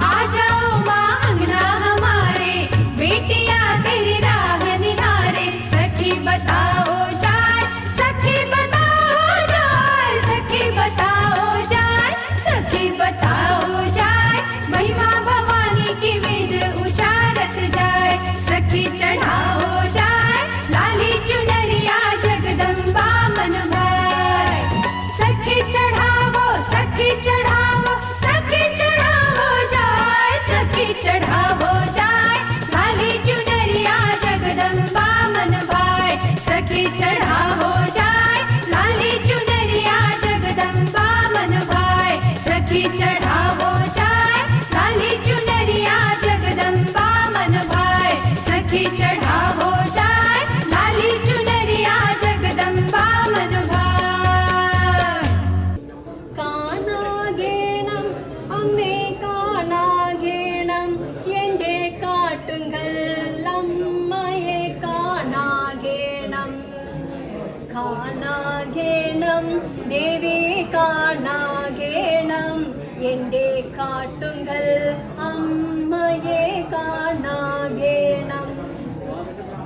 आ जाओ माँ अंगना हमारे, बेटिया तेरी राह निहारे। सखी बताओ जाए, सखी बताओ जाए, सखी बताओ जाए, सखी बताओ जाए, महिमा भवानी की वेद उचारत जाए। सखी चढ़ाओ जाए, लाली चुनरिया जगदम्बा मन भाए। सखी चढ़ावो, सखी चढ़ावो, सखी चढ़ावो जाए, सखी चढ़ावो जाए, लाली चुनरिया जगदम्बा मन भाए। सखी चढ़ावो जाए, लाली चुनरिया जगदम्बा मन भाए। सखी चढ़ावो जाए, लाली चुनरिया जगदम्बा मन भाए। सखी चढ़ावो जाए, लाली चुनरिया जगदम्बा मन भाए। കാണാകേണം അമ്മേ കാണാകേണം എൻ്റെ കാട്ടുങ്കൽ അമ്മയെ കാണാകേണം. കാണാകേണം ദേവി കാണാകേണം എൻ്റെ കാട്ടുങ്കൽ അമ്മയെ കാണാകേണം.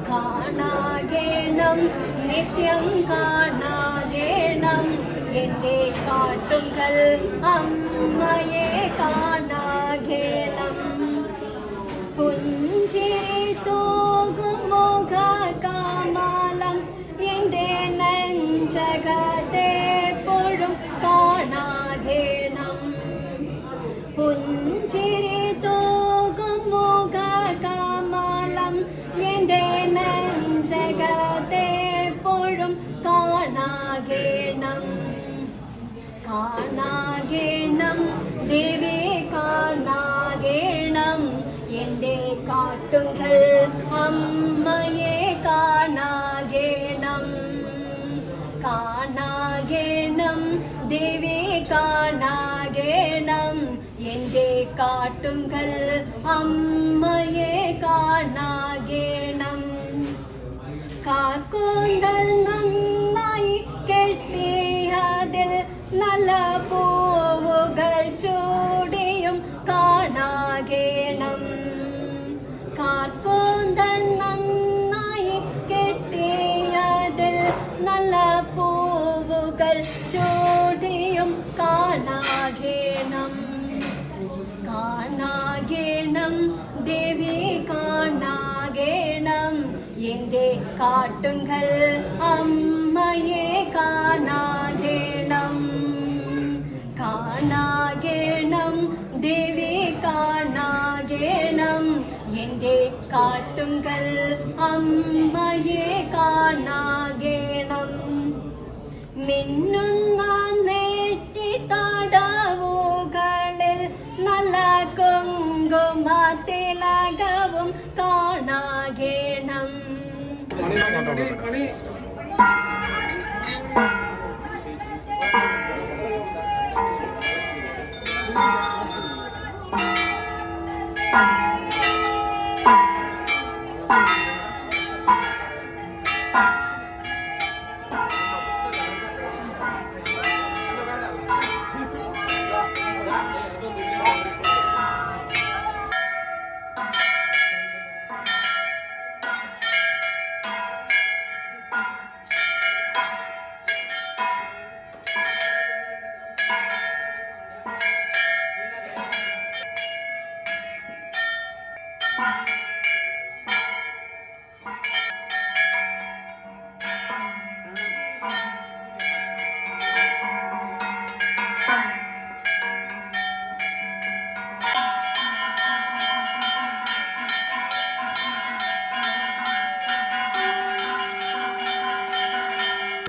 കാണ കാണാകേണം നിത്യം കാണാകേണം എന്റെ കാട്ടുകൾ അമ്മയെ കാണാകേണം പുഞ്ചിരി തൂകും മുഖ കാമാലം എന്റെ നെഞ്ചകത്തെപ്പോഴും കാണാകേണം പുഞ്ചിരി തൂകും മുഖ കാമാലം എന്റെ നെഞ്ചകത്തെപ്പോഴും കാണാകേണം കാണാകേണം ദേവി കാണാകേണം എന്റെ കാട്ടുകൾ അമ്മയെ കാണാകേണം കാണാകേണം ദേവി കാണാകേണം എന്റെ കാട്ടുകൾ അമ്മയെ കാണാകേണം കാക്കൂന്തൽ നന്നായി കെട്ടിയതിൽ നല്ല പൂവുകൾ ചൂടിയും കാണാകേണം കാക്കൂന്തൽ നന്നായി കെട്ടിയതിൽ നല്ല പൂവുകൾ ചൂടിയും കാണാകേണം കാണാകേണം ദേവി കാണാകേണം എന്റെ കാട്ടുകൾ അമ്മയെ കാണാകേണം കാണാകേണം ദേവി കാണാകേണം എന്റെ കാട്ടുകൾ അമ്മയെ കാണാകേണം മിന്നുന്ന നെറ്റി തടവുകളിൽ നല്ല കുങ്കുമത്തിലകവും കാണാകേണം മണി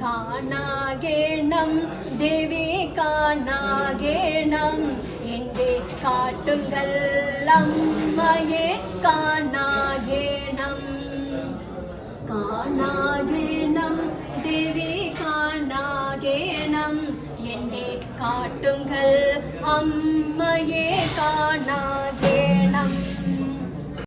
കാണാകേണം ദേവി കാണാകേണം എന്റെ കാട്ടുകൾ അമ്മയെ കാണാകേണം കാണാകേണം ദേവി കാണാകേണം എന്റെ കാട്ടുകൾ അമ്മയെ കാണാ